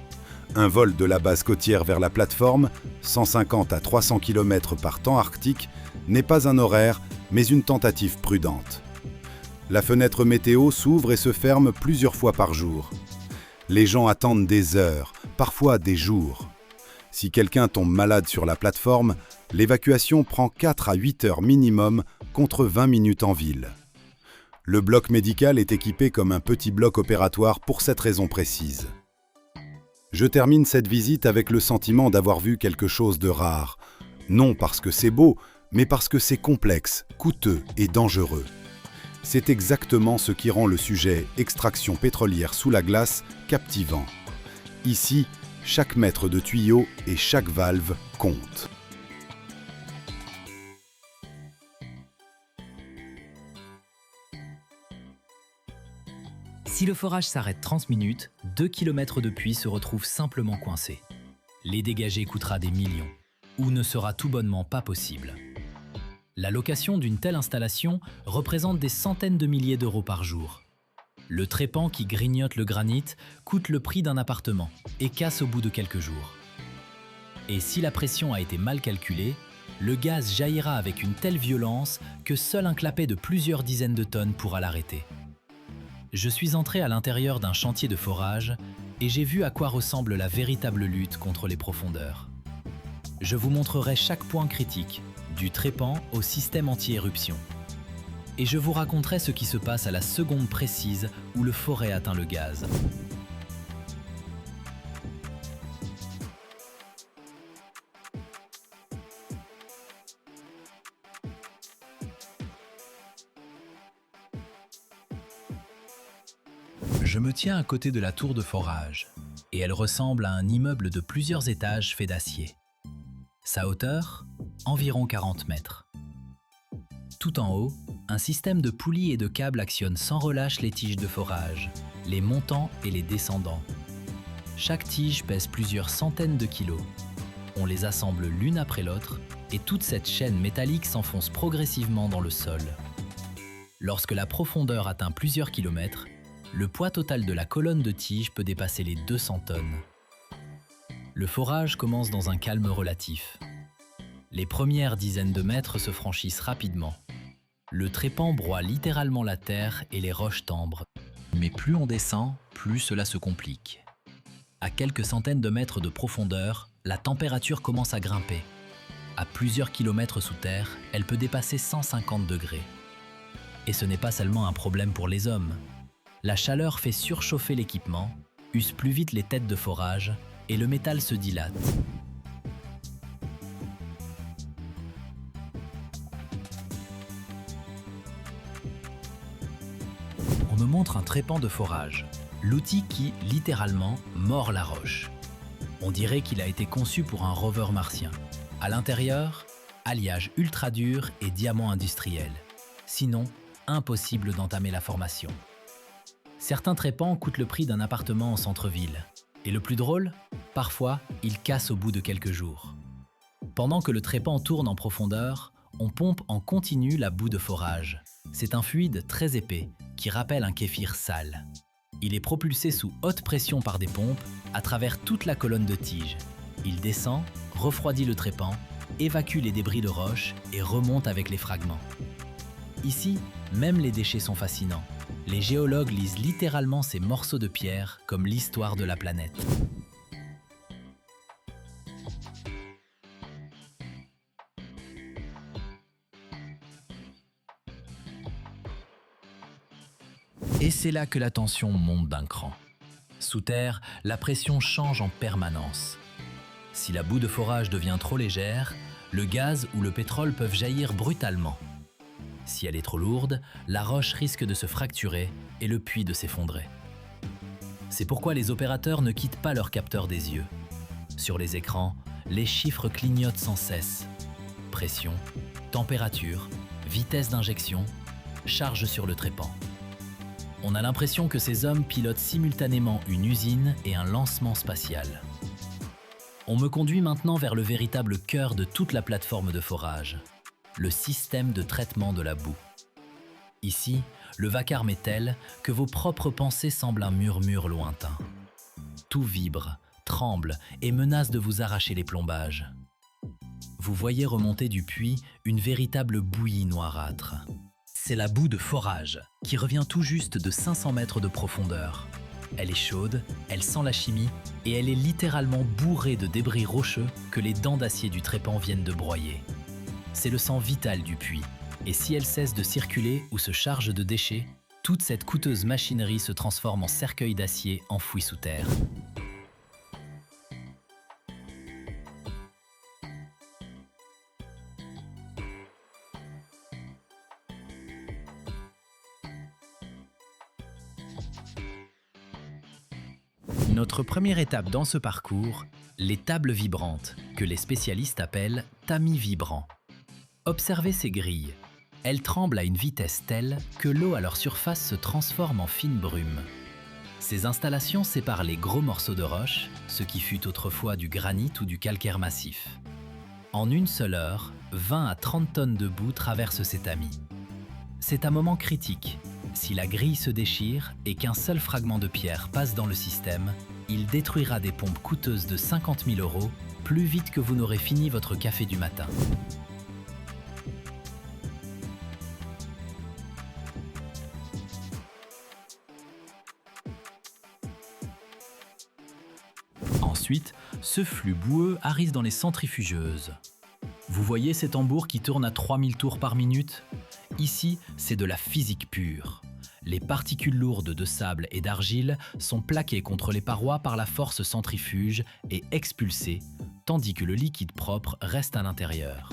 Un vol de la base côtière vers la plateforme, 150 à 300 km par temps arctique, n'est pas un horaire, mais une tentative prudente. La fenêtre météo s'ouvre et se ferme plusieurs fois par jour. Les gens attendent des heures, parfois des jours. Si quelqu'un tombe malade sur la plateforme, l'évacuation prend 4 à 8 heures minimum contre 20 minutes en ville. Le bloc médical est équipé comme un petit bloc opératoire pour cette raison précise. Je termine cette visite avec le sentiment d'avoir vu quelque chose de rare. Non parce que c'est beau, mais parce que c'est complexe, coûteux et dangereux. C'est exactement ce qui rend le sujet extraction pétrolière sous la glace captivant. Ici, chaque mètre de tuyau et chaque valve compte.
Si le forage s'arrête 30 minutes, 2 km de puits se retrouvent simplement coincés. Les dégager coûtera des millions, ou ne sera tout bonnement pas possible. La location d'une telle installation représente des centaines de milliers d'euros par jour. Le trépan qui grignote le granit coûte le prix d'un appartement et casse au bout de quelques jours. Et si la pression a été mal calculée, le gaz jaillira avec une telle violence que seul un clapet de plusieurs dizaines de tonnes pourra l'arrêter. Je suis entré à l'intérieur d'un chantier de forage et j'ai vu à quoi ressemble la véritable lutte contre les profondeurs. Je vous montrerai chaque point critique, du trépan au système anti-éruption. Et je vous raconterai ce qui se passe à la seconde précise où le forêt atteint le gaz. Je me tiens à côté de la tour de forage, et elle ressemble à un immeuble de plusieurs étages fait d'acier. Sa hauteur, environ 40 mètres. Tout en haut, un système de poulies et de câbles actionne sans relâche les tiges de forage, les montants et les descendants. Chaque tige pèse plusieurs centaines de kilos. On les assemble l'une après l'autre, et toute cette chaîne métallique s'enfonce progressivement dans le sol. Lorsque la profondeur atteint plusieurs kilomètres, le poids total de la colonne de tige peut dépasser les 200 tonnes. Le forage commence dans un calme relatif. Les premières dizaines de mètres se franchissent rapidement. Le trépan broie littéralement la terre et les roches tambrent. Mais plus on descend, plus cela se complique. À quelques centaines de mètres de profondeur, la température commence à grimper. À plusieurs kilomètres sous terre, elle peut dépasser 150 degrés. Et ce n'est pas seulement un problème pour les hommes. La chaleur fait surchauffer l'équipement, use plus vite les têtes de forage et le métal se dilate. On me montre un trépan de forage, l'outil qui, littéralement, mord la roche. On dirait qu'il a été conçu pour un rover martien. À l'intérieur, alliage ultra dur et diamant industriel. Sinon, impossible d'entamer la formation. Certains trépans coûtent le prix d'un appartement en centre-ville. Et le plus drôle, parfois, ils cassent au bout de quelques jours. Pendant que le trépan tourne en profondeur, on pompe en continu la boue de forage. C'est un fluide très épais qui rappelle un kéfir sale. Il est propulsé sous haute pression par des pompes à travers toute la colonne de tige. Il descend, refroidit le trépan, évacue les débris de roche et remonte avec les fragments. Ici, même les déchets sont fascinants. Les géologues lisent littéralement ces morceaux de pierre comme l'histoire de la planète. Et c'est là que la tension monte d'un cran. Sous terre, la pression change en permanence. Si la boue de forage devient trop légère, le gaz ou le pétrole peuvent jaillir brutalement. Si elle est trop lourde, la roche risque de se fracturer et le puits de s'effondrer. C'est pourquoi les opérateurs ne quittent pas leur capteur des yeux. Sur les écrans, les chiffres clignotent sans cesse. Pression, température, vitesse d'injection, charge sur le trépan. On a l'impression que ces hommes pilotent simultanément une usine et un lancement spatial. On me conduit maintenant vers le véritable cœur de toute la plateforme de forage, le système de traitement de la boue. Ici, le vacarme est tel que vos propres pensées semblent un murmure lointain. Tout vibre, tremble et menace de vous arracher les plombages. Vous voyez remonter du puits une véritable bouillie noirâtre. C'est la boue de forage, qui revient tout juste de 500 mètres de profondeur. Elle est chaude, elle sent la chimie, et elle est littéralement bourrée de débris rocheux que les dents d'acier du trépan viennent de broyer. C'est le sang vital du puits, et si elle cesse de circuler ou se charge de déchets, toute cette coûteuse machinerie se transforme en cercueil d'acier enfoui sous terre. Notre première étape dans ce parcours, les tables vibrantes, que les spécialistes appellent tamis vibrants. Observez ces grilles. Elles tremblent à une vitesse telle que l'eau à leur surface se transforme en fine brume. Ces installations séparent les gros morceaux de roche, ce qui fut autrefois du granit ou du calcaire massif. En une seule heure, 20 à 30 tonnes de boue traversent ces tamis. C'est un moment critique. Si la grille se déchire et qu'un seul fragment de pierre passe dans le système, il détruira des pompes coûteuses de 50 000 € plus vite que vous n'aurez fini votre café du matin. Ensuite, ce flux boueux arrive dans les centrifugeuses. Vous voyez ces tambours qui tournent à 3000 tours par minute ? Ici, c'est de la physique pure. Les particules lourdes de sable et d'argile sont plaquées contre les parois par la force centrifuge et expulsées, tandis que le liquide propre reste à l'intérieur.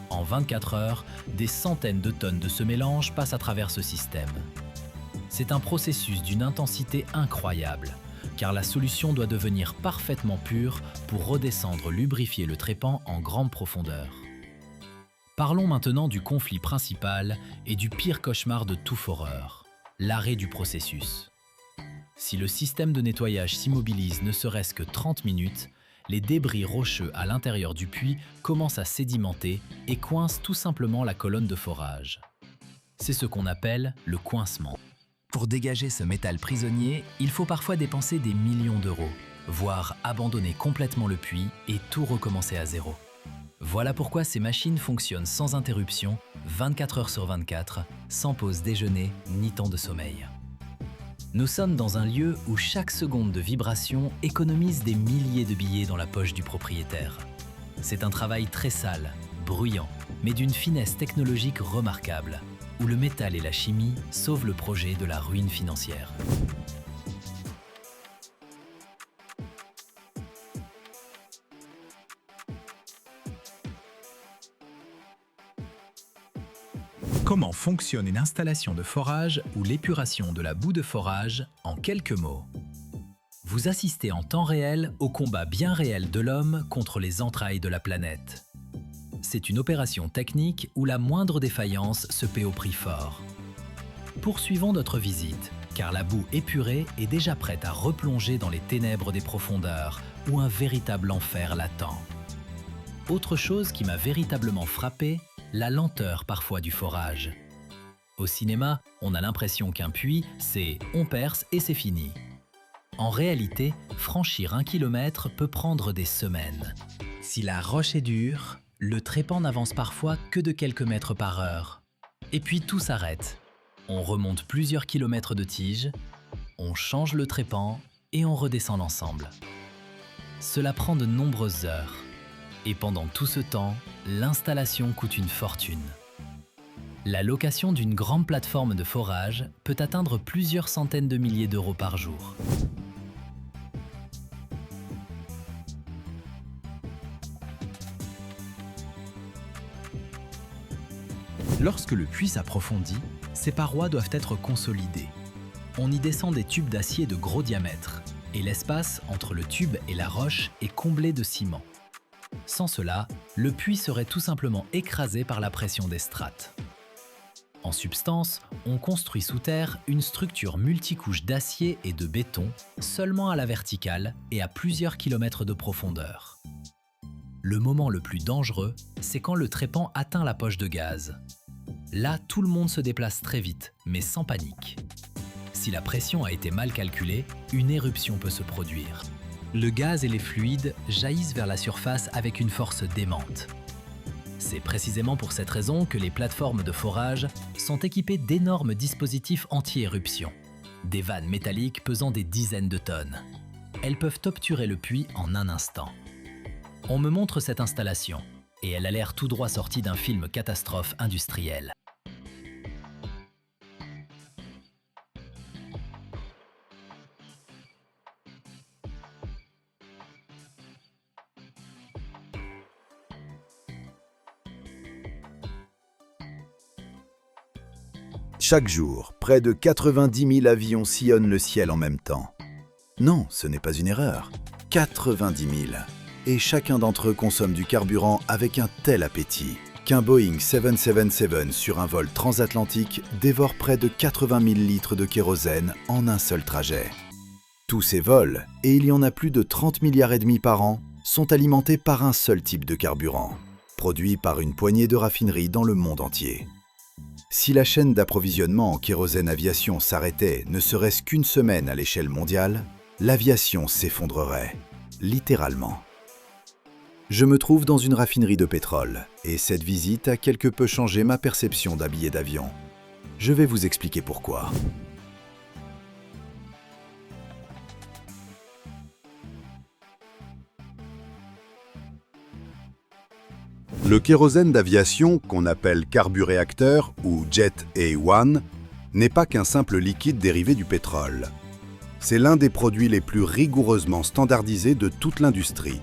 En 24 heures, des centaines de tonnes de ce mélange passent à travers ce système. C'est un processus d'une intensité incroyable, car la solution doit devenir parfaitement pure pour redescendre lubrifier le trépan en grande profondeur. Parlons maintenant du conflit principal et du pire cauchemar de tout foreur, l'arrêt du processus. Si le système de nettoyage s'immobilise ne serait-ce que 30 minutes, les débris rocheux à l'intérieur du puits commencent à sédimenter et coincent tout simplement la colonne de forage. C'est ce qu'on appelle le coincement. Pour dégager ce métal prisonnier, il faut parfois dépenser des millions d'euros, voire abandonner complètement le puits et tout recommencer à zéro. Voilà pourquoi ces machines fonctionnent sans interruption, 24 heures sur 24, sans pause déjeuner ni temps de sommeil. Nous sommes dans un lieu où chaque seconde de vibration économise des milliers de billets dans la poche du propriétaire. C'est un travail très sale, bruyant, mais d'une finesse technologique remarquable, où le métal et la chimie sauvent le projet de la ruine financière. Comment fonctionne une installation de forage ou l'épuration de la boue de forage en quelques mots? Vous assistez en temps réel au combat bien réel de l'homme contre les entrailles de la planète. C'est une opération technique où la moindre défaillance se paie au prix fort. Poursuivons notre visite, car la boue épurée est déjà prête à replonger dans les ténèbres des profondeurs, où un véritable enfer l'attend. Autre chose qui m'a véritablement frappé, la lenteur parfois du forage. Au cinéma, on a l'impression qu'un puits, c'est on perce et c'est fini. En réalité, franchir 1 kilomètre peut prendre des semaines. Si la roche est dure, le trépan n'avance parfois que de quelques mètres par heure. Et puis tout s'arrête. On remonte plusieurs kilomètres de tige, on change le trépan et on redescend l'ensemble. Cela prend de nombreuses heures. Et pendant tout ce temps, l'installation coûte une fortune. La location d'une grande plateforme de forage peut atteindre plusieurs centaines de milliers d'euros par jour. Lorsque le puits s'approfondit, ses parois doivent être consolidées. On y descend des tubes d'acier de gros diamètre, et l'espace entre le tube et la roche est comblé de ciment. Sans cela, le puits serait tout simplement écrasé par la pression des strates. En substance, on construit sous terre une structure multicouche d'acier et de béton seulement à la verticale et à plusieurs kilomètres de profondeur. Le moment le plus dangereux, c'est quand le trépan atteint la poche de gaz. Là, tout le monde se déplace très vite, mais sans panique. Si la pression a été mal calculée, une éruption peut se produire. Le gaz et les fluides jaillissent vers la surface avec une force démente. C'est précisément pour cette raison que les plateformes de forage sont équipées d'énormes dispositifs anti-éruption, des vannes métalliques pesant des dizaines de tonnes. Elles peuvent obturer le puits en un instant. On me montre cette installation, et elle a l'air tout droit sortie d'un film catastrophe industrielle.
Chaque jour, près de 90 000 avions sillonnent le ciel en même temps. Non, ce n'est pas une erreur. 90 000. Et chacun d'entre eux consomme du carburant avec un tel appétit qu'un Boeing 777 sur un vol transatlantique dévore près de 80 000 litres de kérosène en un seul trajet. Tous ces vols, et il y en a plus de 30 milliards et demi par an, sont alimentés par un seul type de carburant, produit par une poignée de raffineries dans le monde entier. Si la chaîne d'approvisionnement en kérosène aviation s'arrêtait ne serait-ce qu'une semaine à l'échelle mondiale, l'aviation s'effondrerait, littéralement. Je me trouve dans une raffinerie de pétrole, et cette visite a quelque peu changé ma perception d'un billet d'avion. Je vais vous expliquer pourquoi.
Le kérosène d'aviation, qu'on appelle carburéacteur ou Jet A1, n'est pas qu'un simple liquide dérivé du pétrole. C'est l'un des produits les plus rigoureusement standardisés de toute l'industrie.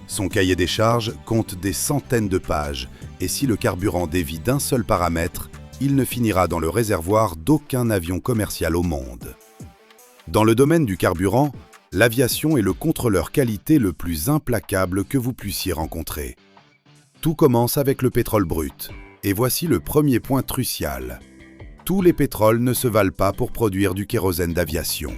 Son cahier des charges compte des centaines de pages, et si le carburant dévie d'un seul paramètre, il ne finira dans le réservoir d'aucun avion commercial au monde. Dans le domaine du carburant, l'aviation est le contrôleur qualité le plus implacable que vous puissiez rencontrer. Tout commence avec le pétrole brut, et voici le premier point crucial. Tous les pétroles ne se valent pas pour produire du kérosène d'aviation.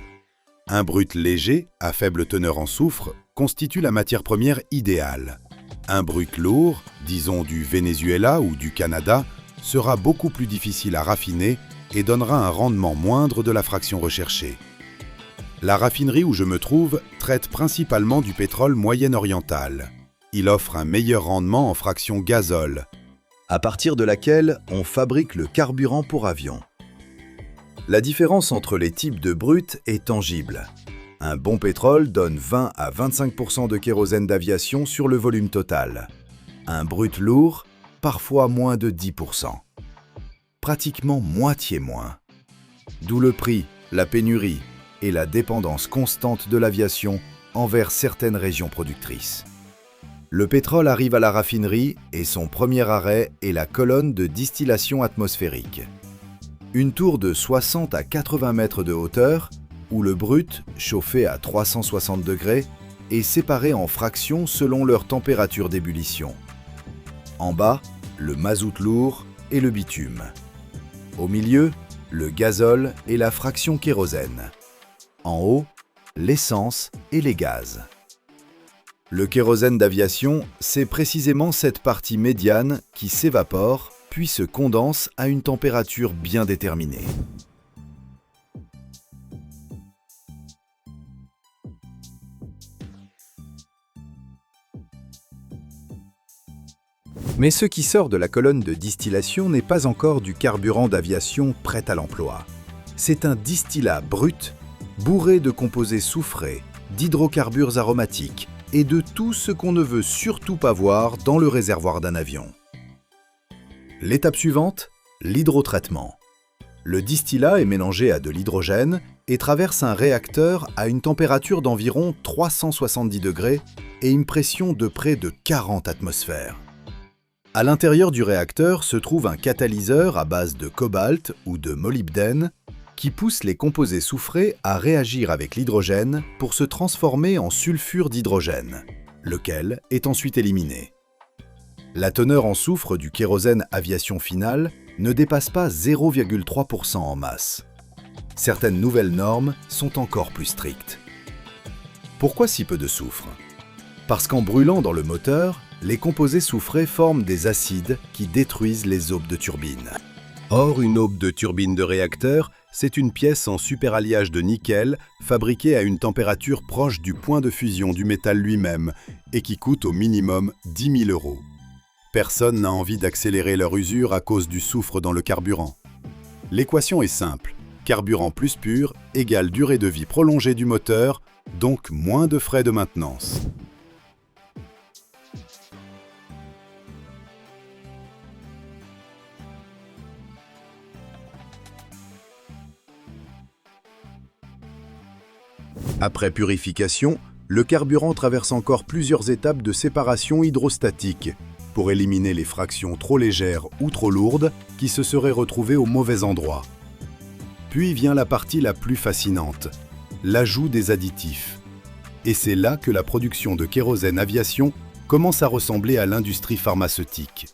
Un brut léger, à faible teneur en soufre, constitue la matière première idéale. Un brut lourd, disons du Venezuela ou du Canada, sera beaucoup plus difficile à raffiner et donnera un rendement moindre de la fraction recherchée. La raffinerie où je me trouve traite principalement du pétrole moyen-oriental. Il offre un meilleur rendement en fraction gazole,
à partir de laquelle on fabrique le carburant pour avion. La différence entre les types de brut est tangible. Un bon pétrole donne 20 à 25% de kérosène d'aviation sur le volume total. Un brut lourd, parfois moins de 10%. Pratiquement moitié moins. D'où le prix, la pénurie et la dépendance constante de l'aviation envers certaines régions productrices. Le pétrole arrive à la raffinerie et son premier arrêt est la colonne de distillation atmosphérique. Une tour de 60 à 80 mètres de hauteur, où le brut, chauffé à 360 degrés, est séparé en fractions selon leur température d'ébullition. En bas, le mazout lourd et le bitume. Au milieu, le gazole et la fraction kérosène. En haut, l'essence et les gaz. Le kérosène d'aviation, c'est précisément cette partie médiane qui s'évapore puis se condense à une température bien déterminée. Mais ce qui sort de la colonne de distillation n'est pas encore du carburant d'aviation prêt à l'emploi. C'est un distillat brut, bourré de composés soufrés, d'hydrocarbures aromatiques et de tout ce qu'on ne veut surtout pas voir dans le réservoir d'un avion. L'étape suivante, l'hydrotraitement. Le distillat est mélangé à de l'hydrogène et traverse un réacteur à une température d'environ 370 degrés et une pression de près de 40 atmosphères. À l'intérieur du réacteur se trouve un catalyseur à base de cobalt ou de molybdène qui pousse les composés soufrés à réagir avec l'hydrogène pour se transformer en sulfure d'hydrogène. lequel est ensuite éliminé. La teneur en soufre du kérosène aviation final ne dépasse pas 0,3% en masse. Certaines nouvelles normes sont encore plus strictes. Pourquoi si peu de soufre? Parce qu'en brûlant dans le moteur, les composés soufrés forment des acides qui détruisent les aubes de turbine. Or, une aube de turbine de réacteur, c'est une pièce en superalliage de nickel fabriquée à une température proche du point de fusion du métal lui-même et qui coûte au minimum 10 000 €. Personne n'a envie d'accélérer leur usure à cause du soufre dans le carburant. L'équation est simple. Carburant plus pur égale durée de vie prolongée du moteur, donc moins de frais de maintenance. Après purification, le carburant traverse encore plusieurs étapes de séparation hydrostatique pour éliminer les fractions trop légères ou trop lourdes qui se seraient retrouvées au mauvais endroit. Puis vient la partie la plus fascinante, l'ajout des additifs. Et c'est là que la production de kérosène aviation commence à ressembler à l'industrie pharmaceutique.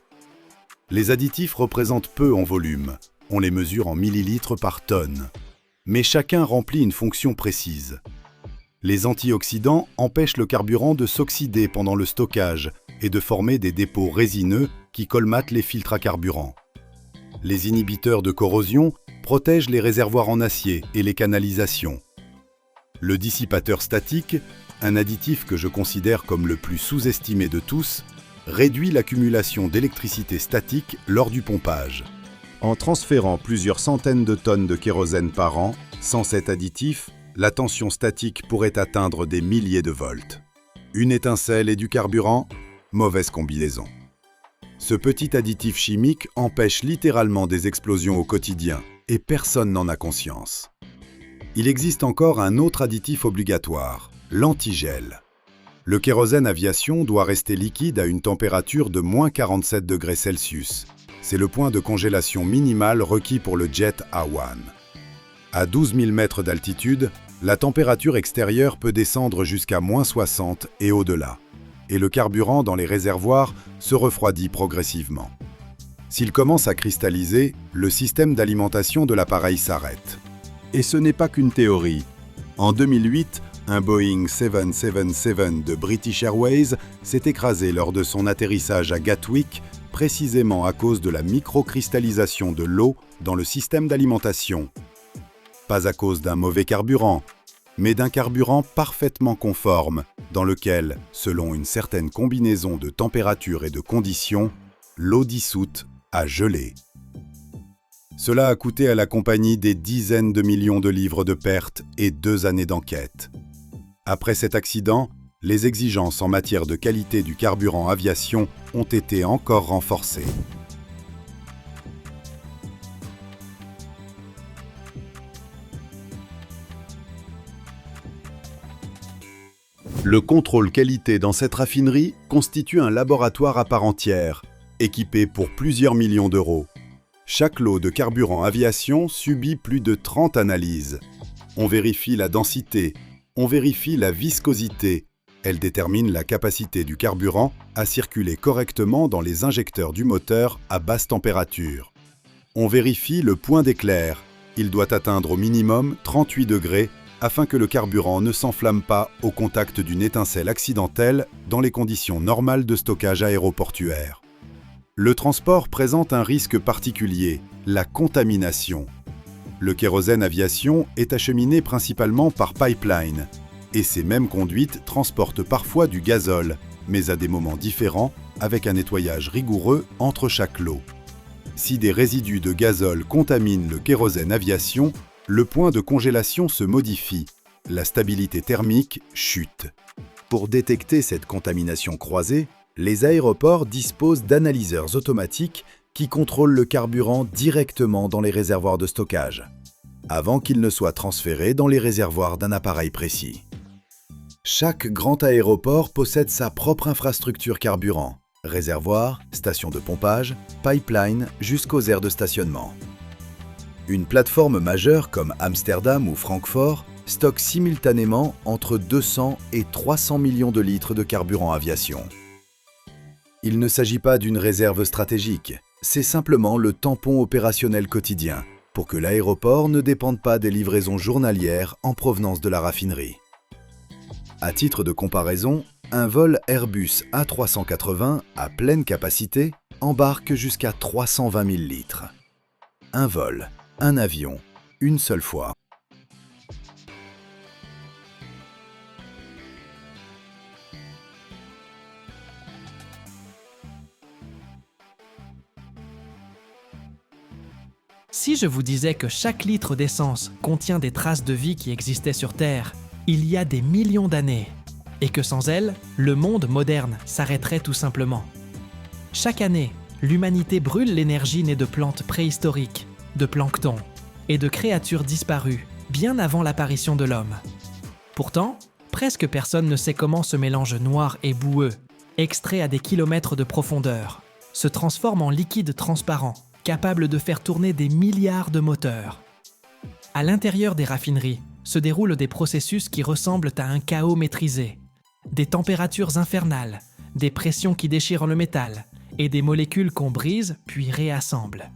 Les additifs représentent peu en volume, on les mesure en millilitres par tonne. Mais chacun remplit une fonction précise. Les antioxydants empêchent le carburant de s'oxyder pendant le stockage et de former des dépôts résineux qui colmatent les filtres à carburant. Les inhibiteurs de corrosion protègent les réservoirs en acier et les canalisations. Le dissipateur statique, un additif que je considère comme le plus sous-estimé de tous, réduit l'accumulation d'électricité statique lors du pompage. En transférant plusieurs centaines de tonnes de kérosène par an, sans cet additif, la tension statique pourrait atteindre des milliers de volts. Une étincelle et du carburant, mauvaise combinaison. Ce petit additif chimique empêche littéralement des explosions au quotidien et personne n'en a conscience. Il existe encore un autre additif obligatoire, l'antigel. Le kérosène aviation doit rester liquide à une température de moins 47 degrés Celsius. C'est le point de congélation minimal requis pour le jet A1. À 12 000 mètres d'altitude, la température extérieure peut descendre jusqu'à moins 60 et au-delà, et le carburant dans les réservoirs se refroidit progressivement. S'il commence à cristalliser, le système d'alimentation de l'appareil s'arrête. Et ce n'est pas qu'une théorie. En 2008, un Boeing 777 de British Airways s'est écrasé lors de son atterrissage à Gatwick, précisément à cause de la microcristallisation de l'eau dans le système d'alimentation. Pas à cause d'un mauvais carburant, mais d'un carburant parfaitement conforme, dans lequel, selon une certaine combinaison de température et de conditions, l'eau dissoute a gelé. Cela a coûté à la compagnie des dizaines de millions de livres de pertes et 2 années d'enquête. Après cet accident, les exigences en matière de qualité du carburant aviation ont été encore renforcées. Le contrôle qualité dans cette raffinerie constitue un laboratoire à part entière, équipé pour plusieurs millions d'euros. Chaque lot de carburant aviation subit plus de 30 analyses. On vérifie la densité, on vérifie la viscosité. Elle détermine la capacité du carburant à circuler correctement dans les injecteurs du moteur à basse température. On vérifie le point d'éclair. Il doit atteindre au minimum 38 degrés afin que le carburant ne s'enflamme pas au contact d'une étincelle accidentelle dans les conditions normales de stockage aéroportuaire. Le transport présente un risque particulier, la contamination. Le kérosène aviation est acheminé principalement par pipeline, et ces mêmes conduites transportent parfois du gazole, mais à des moments différents, avec un nettoyage rigoureux entre chaque lot. Si des résidus de gazole contaminent le kérosène aviation, le point de congélation se modifie, la stabilité thermique chute. Pour détecter cette contamination croisée, les aéroports disposent d'analyseurs automatiques qui contrôlent le carburant directement dans les réservoirs de stockage, avant qu'il ne soit transféré dans les réservoirs d'un appareil précis. Chaque grand aéroport possède sa propre infrastructure carburant, réservoir, station de pompage, pipeline jusqu'aux aires de stationnement. Une plateforme majeure comme Amsterdam ou Francfort stockent simultanément entre 200 et 300 millions de litres de carburant aviation. Il ne s'agit pas d'une réserve stratégique, c'est simplement le tampon opérationnel quotidien pour que l'aéroport ne dépende pas des livraisons journalières en provenance de la raffinerie. À titre de comparaison, un vol Airbus A380 à pleine capacité embarque jusqu'à 320 000 litres. Un vol, un avion, une seule fois.
Si je vous disais que chaque litre d'essence contient des traces de vie qui existaient sur Terre il y a des millions d'années, et que sans elles, le monde moderne s'arrêterait tout simplement. Chaque année, l'humanité brûle l'énergie née de plantes préhistoriques, de plancton et de créatures disparues bien avant l'apparition de l'homme. Pourtant, presque personne ne sait comment ce mélange noir et boueux, extrait à des kilomètres de profondeur, se transforme en liquide transparent, capable de faire tourner des milliards de moteurs. À l'intérieur des raffineries se déroulent des processus qui ressemblent à un chaos maîtrisé. Des températures infernales, des pressions qui déchirent le métal et des molécules qu'on brise puis réassemble.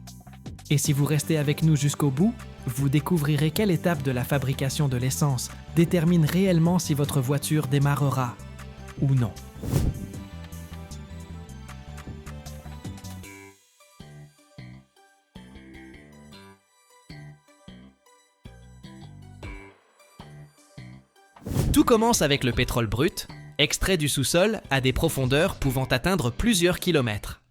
Et si vous restez avec nous jusqu'au bout, vous découvrirez quelle étape de la fabrication de l'essence détermine réellement si votre voiture démarrera ou non. Tout commence avec le pétrole brut, extrait du sous-sol à des profondeurs pouvant atteindre plusieurs kilomètres.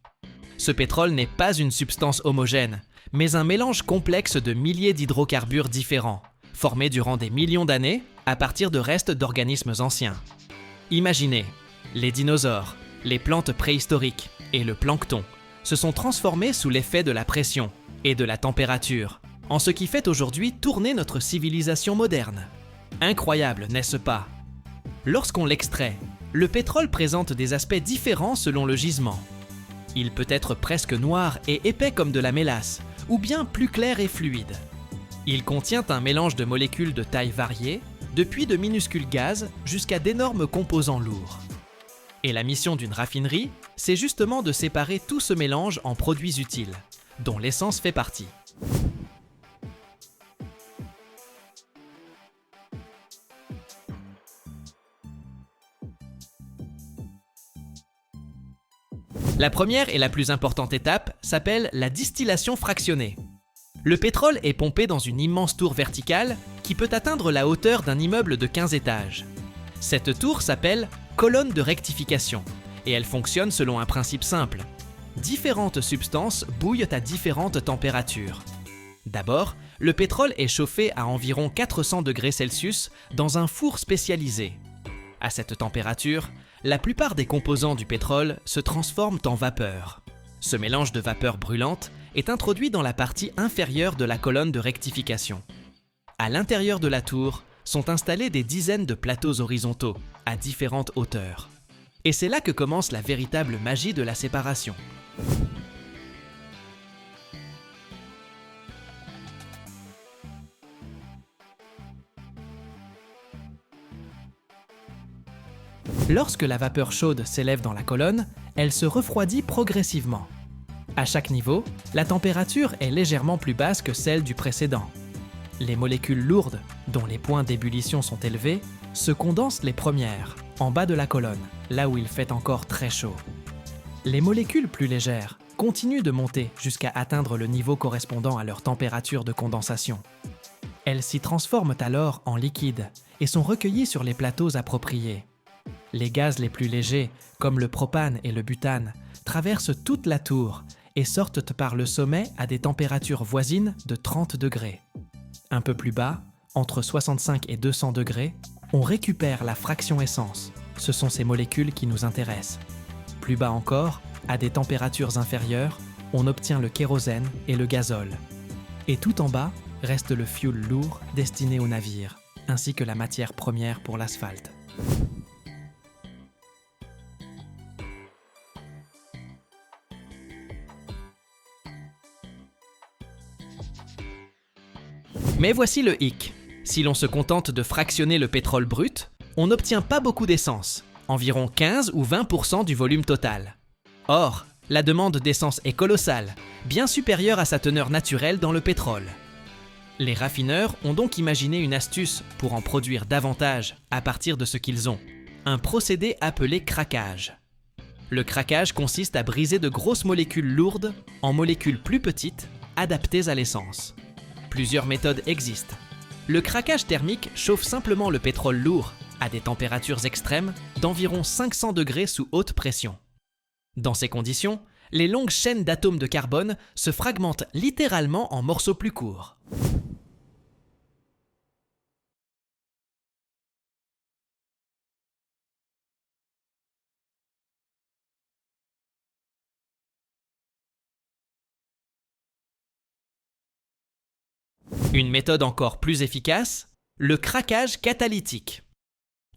Ce pétrole n'est pas une substance homogène, mais un mélange complexe de milliers d'hydrocarbures différents, formés durant des millions d'années à partir de restes d'organismes anciens. Imaginez, les dinosaures, les plantes préhistoriques et le plancton se sont transformés sous l'effet de la pression et de la température, en ce qui fait aujourd'hui tourner notre civilisation moderne. Incroyable, n'est-ce pas? Lorsqu'on l'extrait, le pétrole présente des aspects différents selon le gisement. Il peut être presque noir et épais comme de la mélasse, ou bien plus clair et fluide. Il contient un mélange de molécules de taille variée, depuis de minuscules gaz jusqu'à d'énormes composants lourds. Et la mission d'une raffinerie, c'est justement de séparer tout ce mélange en produits utiles, dont l'essence fait partie. La première et la plus importante étape s'appelle la distillation fractionnée. Le pétrole est pompé dans une immense tour verticale qui peut atteindre la hauteur d'un immeuble de 15 étages. Cette tour s'appelle colonne de rectification et elle fonctionne selon un principe simple. Différentes substances bouillent à différentes températures. D'abord, le pétrole est chauffé à environ 400 degrés Celsius dans un four spécialisé. À cette température, la plupart des composants du pétrole se transforment en vapeur. Ce mélange de vapeur brûlante est introduit dans la partie inférieure de la colonne de rectification. À l'intérieur de la tour sont installés des dizaines de plateaux horizontaux à différentes hauteurs. Et c'est là que commence la véritable magie de la séparation. Lorsque la vapeur chaude s'élève dans la colonne, elle se refroidit progressivement. À chaque niveau, la température est légèrement plus basse que celle du précédent. Les molécules lourdes, dont les points d'ébullition sont élevés, se condensent les premières, en bas de la colonne, là où il fait encore très chaud. Les molécules plus légères continuent de monter jusqu'à atteindre le niveau correspondant à leur température de condensation. Elles s'y transforment alors en liquide et sont recueillies sur les plateaux appropriés. Les gaz les plus légers, comme le propane et le butane, traversent toute la tour et sortent par le sommet à des températures voisines de 30 degrés. Un peu plus bas, entre 65 et 200 degrés, on récupère la fraction essence. Ce sont ces molécules qui nous intéressent. Plus bas encore, à des températures inférieures, on obtient le kérosène et le gazole. Et tout en bas reste le fioul lourd destiné aux navires, ainsi que la matière première pour l'asphalte. Mais voici le hic. Si l'on se contente de fractionner le pétrole brut, on n'obtient pas beaucoup d'essence, environ 15 ou 20% du volume total. Or, la demande d'essence est colossale, bien supérieure à sa teneur naturelle dans le pétrole. Les raffineurs ont donc imaginé une astuce pour en produire davantage à partir de ce qu'ils ont, un procédé appelé craquage. Le craquage consiste à briser de grosses molécules lourdes en molécules plus petites, adaptées à l'essence. Plusieurs méthodes existent. Le craquage thermique chauffe simplement le pétrole lourd à des températures extrêmes d'environ 500 degrés sous haute pression. Dans ces conditions, les longues chaînes d'atomes de carbone se fragmentent littéralement en morceaux plus courts. Une méthode encore plus efficace, le craquage catalytique.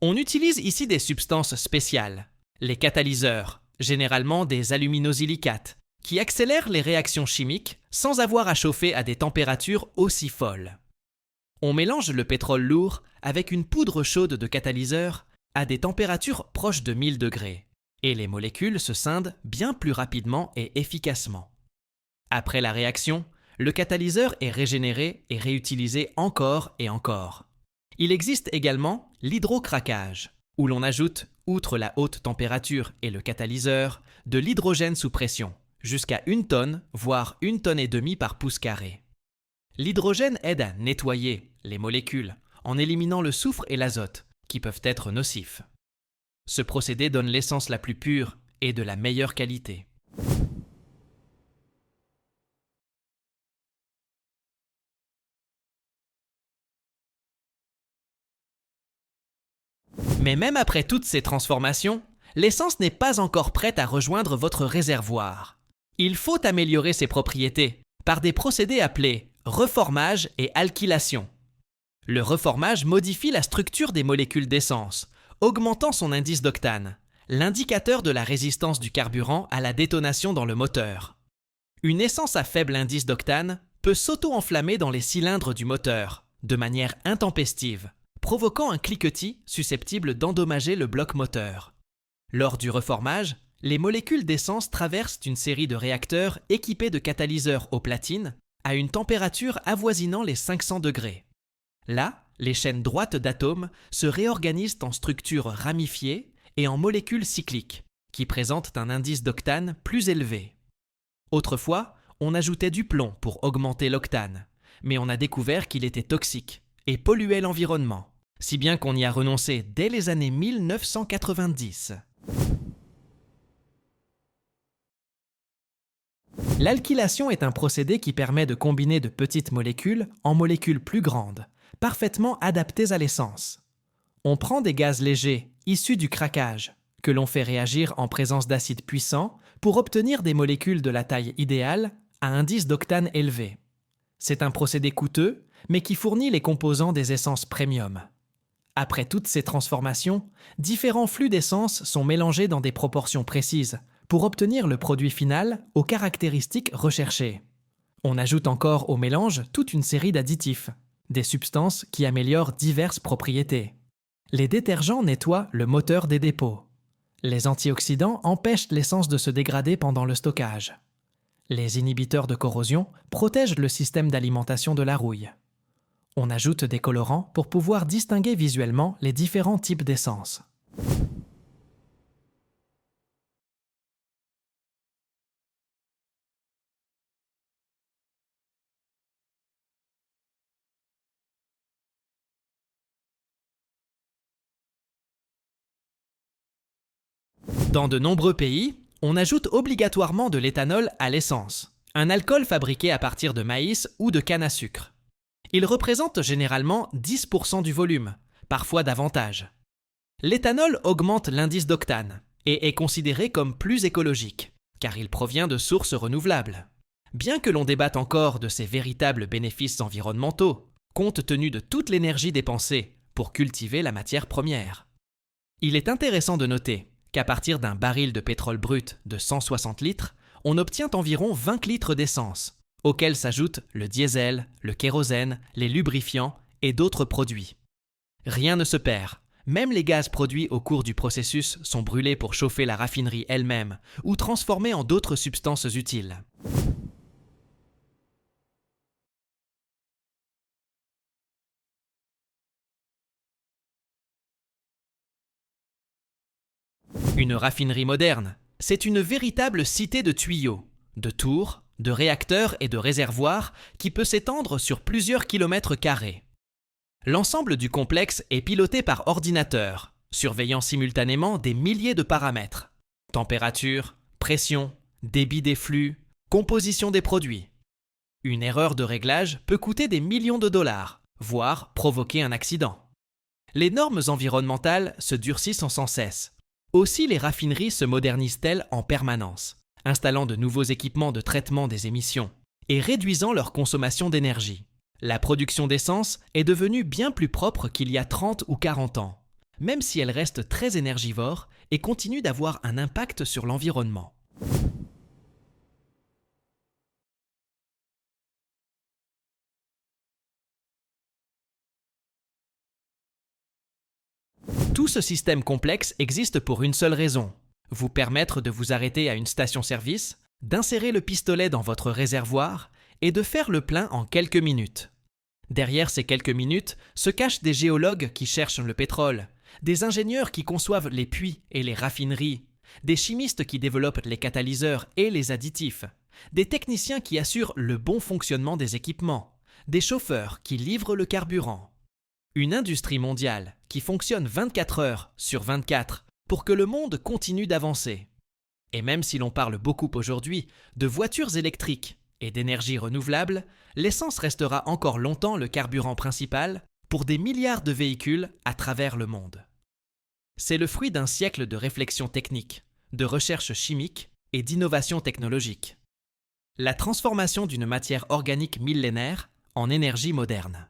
On utilise ici des substances spéciales, les catalyseurs, généralement des aluminosilicates, qui accélèrent les réactions chimiques sans avoir à chauffer à des températures aussi folles. On mélange le pétrole lourd avec une poudre chaude de catalyseur à des températures proches de 1000 degrés, et les molécules se scindent bien plus rapidement et efficacement. Après la réaction, le catalyseur est régénéré et réutilisé encore et encore. Il existe également l'hydrocraquage, où l'on ajoute, outre la haute température et le catalyseur, de l'hydrogène sous pression, jusqu'à 1 tonne, voire 1,5 tonnes par pouce carré. L'hydrogène aide à nettoyer les molécules en éliminant le soufre et l'azote, qui peuvent être nocifs. Ce procédé donne l'essence la plus pure et de la meilleure qualité. Mais même après toutes ces transformations, l'essence n'est pas encore prête à rejoindre votre réservoir. Il faut améliorer ses propriétés par des procédés appelés reformage et alkylation. Le reformage modifie la structure des molécules d'essence, augmentant son indice d'octane, l'indicateur de la résistance du carburant à la détonation dans le moteur. Une essence à faible indice d'octane peut s'auto-enflammer dans les cylindres du moteur, de manière intempestive, provoquant un cliquetis susceptible d'endommager le bloc moteur. Lors du reformage, les molécules d'essence traversent une série de réacteurs équipés de catalyseurs au platine à une température avoisinant les 500 degrés. Là, les chaînes droites d'atomes se réorganisent en structures ramifiées et en molécules cycliques, qui présentent un indice d'octane plus élevé. Autrefois, on ajoutait du plomb pour augmenter l'octane, mais on a découvert qu'il était toxique et polluait l'environnement, si bien qu'on y a renoncé dès les années 1990. L'alkylation est un procédé qui permet de combiner de petites molécules en molécules plus grandes, parfaitement adaptées à l'essence. On prend des gaz légers, issus du craquage, que l'on fait réagir en présence d'acides puissants pour obtenir des molécules de la taille idéale à indice d'octane élevé. C'est un procédé coûteux, mais qui fournit les composants des essences premium. Après toutes ces transformations, différents flux d'essence sont mélangés dans des proportions précises pour obtenir le produit final aux caractéristiques recherchées. On ajoute encore au mélange toute une série d'additifs, des substances qui améliorent diverses propriétés. Les détergents nettoient le moteur des dépôts. Les antioxydants empêchent l'essence de se dégrader pendant le stockage. Les inhibiteurs de corrosion protègent le système d'alimentation de la rouille. On ajoute des colorants pour pouvoir distinguer visuellement les différents types d'essence. Dans de nombreux pays, on ajoute obligatoirement de l'éthanol à l'essence, un alcool fabriqué à partir de maïs ou de canne à sucre. Il représente généralement 10% du volume, parfois davantage. L'éthanol augmente l'indice d'octane et est considéré comme plus écologique, car il provient de sources renouvelables. Bien que l'on débatte encore de ses véritables bénéfices environnementaux, compte tenu de toute l'énergie dépensée pour cultiver la matière première. Il est intéressant de noter qu'à partir d'un baril de pétrole brut de 160 litres, on obtient environ 20 litres d'essence, auxquels s'ajoutent le diesel, le kérosène, les lubrifiants et d'autres produits. Rien ne se perd. Même les gaz produits au cours du processus sont brûlés pour chauffer la raffinerie elle-même ou transformés en d'autres substances utiles. Une raffinerie moderne, c'est une véritable cité de tuyaux, de tours, de réacteurs et de réservoirs qui peut s'étendre sur plusieurs kilomètres carrés. L'ensemble du complexe est piloté par ordinateur, surveillant simultanément des milliers de paramètres. Température, pression, débit des flux, composition des produits. Une erreur de réglage peut coûter des millions de dollars, voire provoquer un accident. Les normes environnementales se durcissent sans cesse. Aussi les raffineries se modernisent-elles en permanence, installant de nouveaux équipements de traitement des émissions et réduisant leur consommation d'énergie. La production d'essence est devenue bien plus propre qu'il y a 30 ou 40 ans, même si elle reste très énergivore et continue d'avoir un impact sur l'environnement. Tout ce système complexe existe pour une seule raison, vous permettre de vous arrêter à une station-service, d'insérer le pistolet dans votre réservoir et de faire le plein en quelques minutes. Derrière ces quelques minutes se cachent des géologues qui cherchent le pétrole, des ingénieurs qui conçoivent les puits et les raffineries, des chimistes qui développent les catalyseurs et les additifs, des techniciens qui assurent le bon fonctionnement des équipements, des chauffeurs qui livrent le carburant. Une industrie mondiale qui fonctionne 24 heures sur 24 pour que le monde continue d'avancer. Et même si l'on parle beaucoup aujourd'hui de voitures électriques et d'énergie renouvelable, l'essence restera encore longtemps le carburant principal pour des milliards de véhicules à travers le monde. C'est le fruit d'un siècle de réflexion technique, de recherche chimique et d'innovation technologique. La transformation d'une matière organique millénaire en énergie moderne.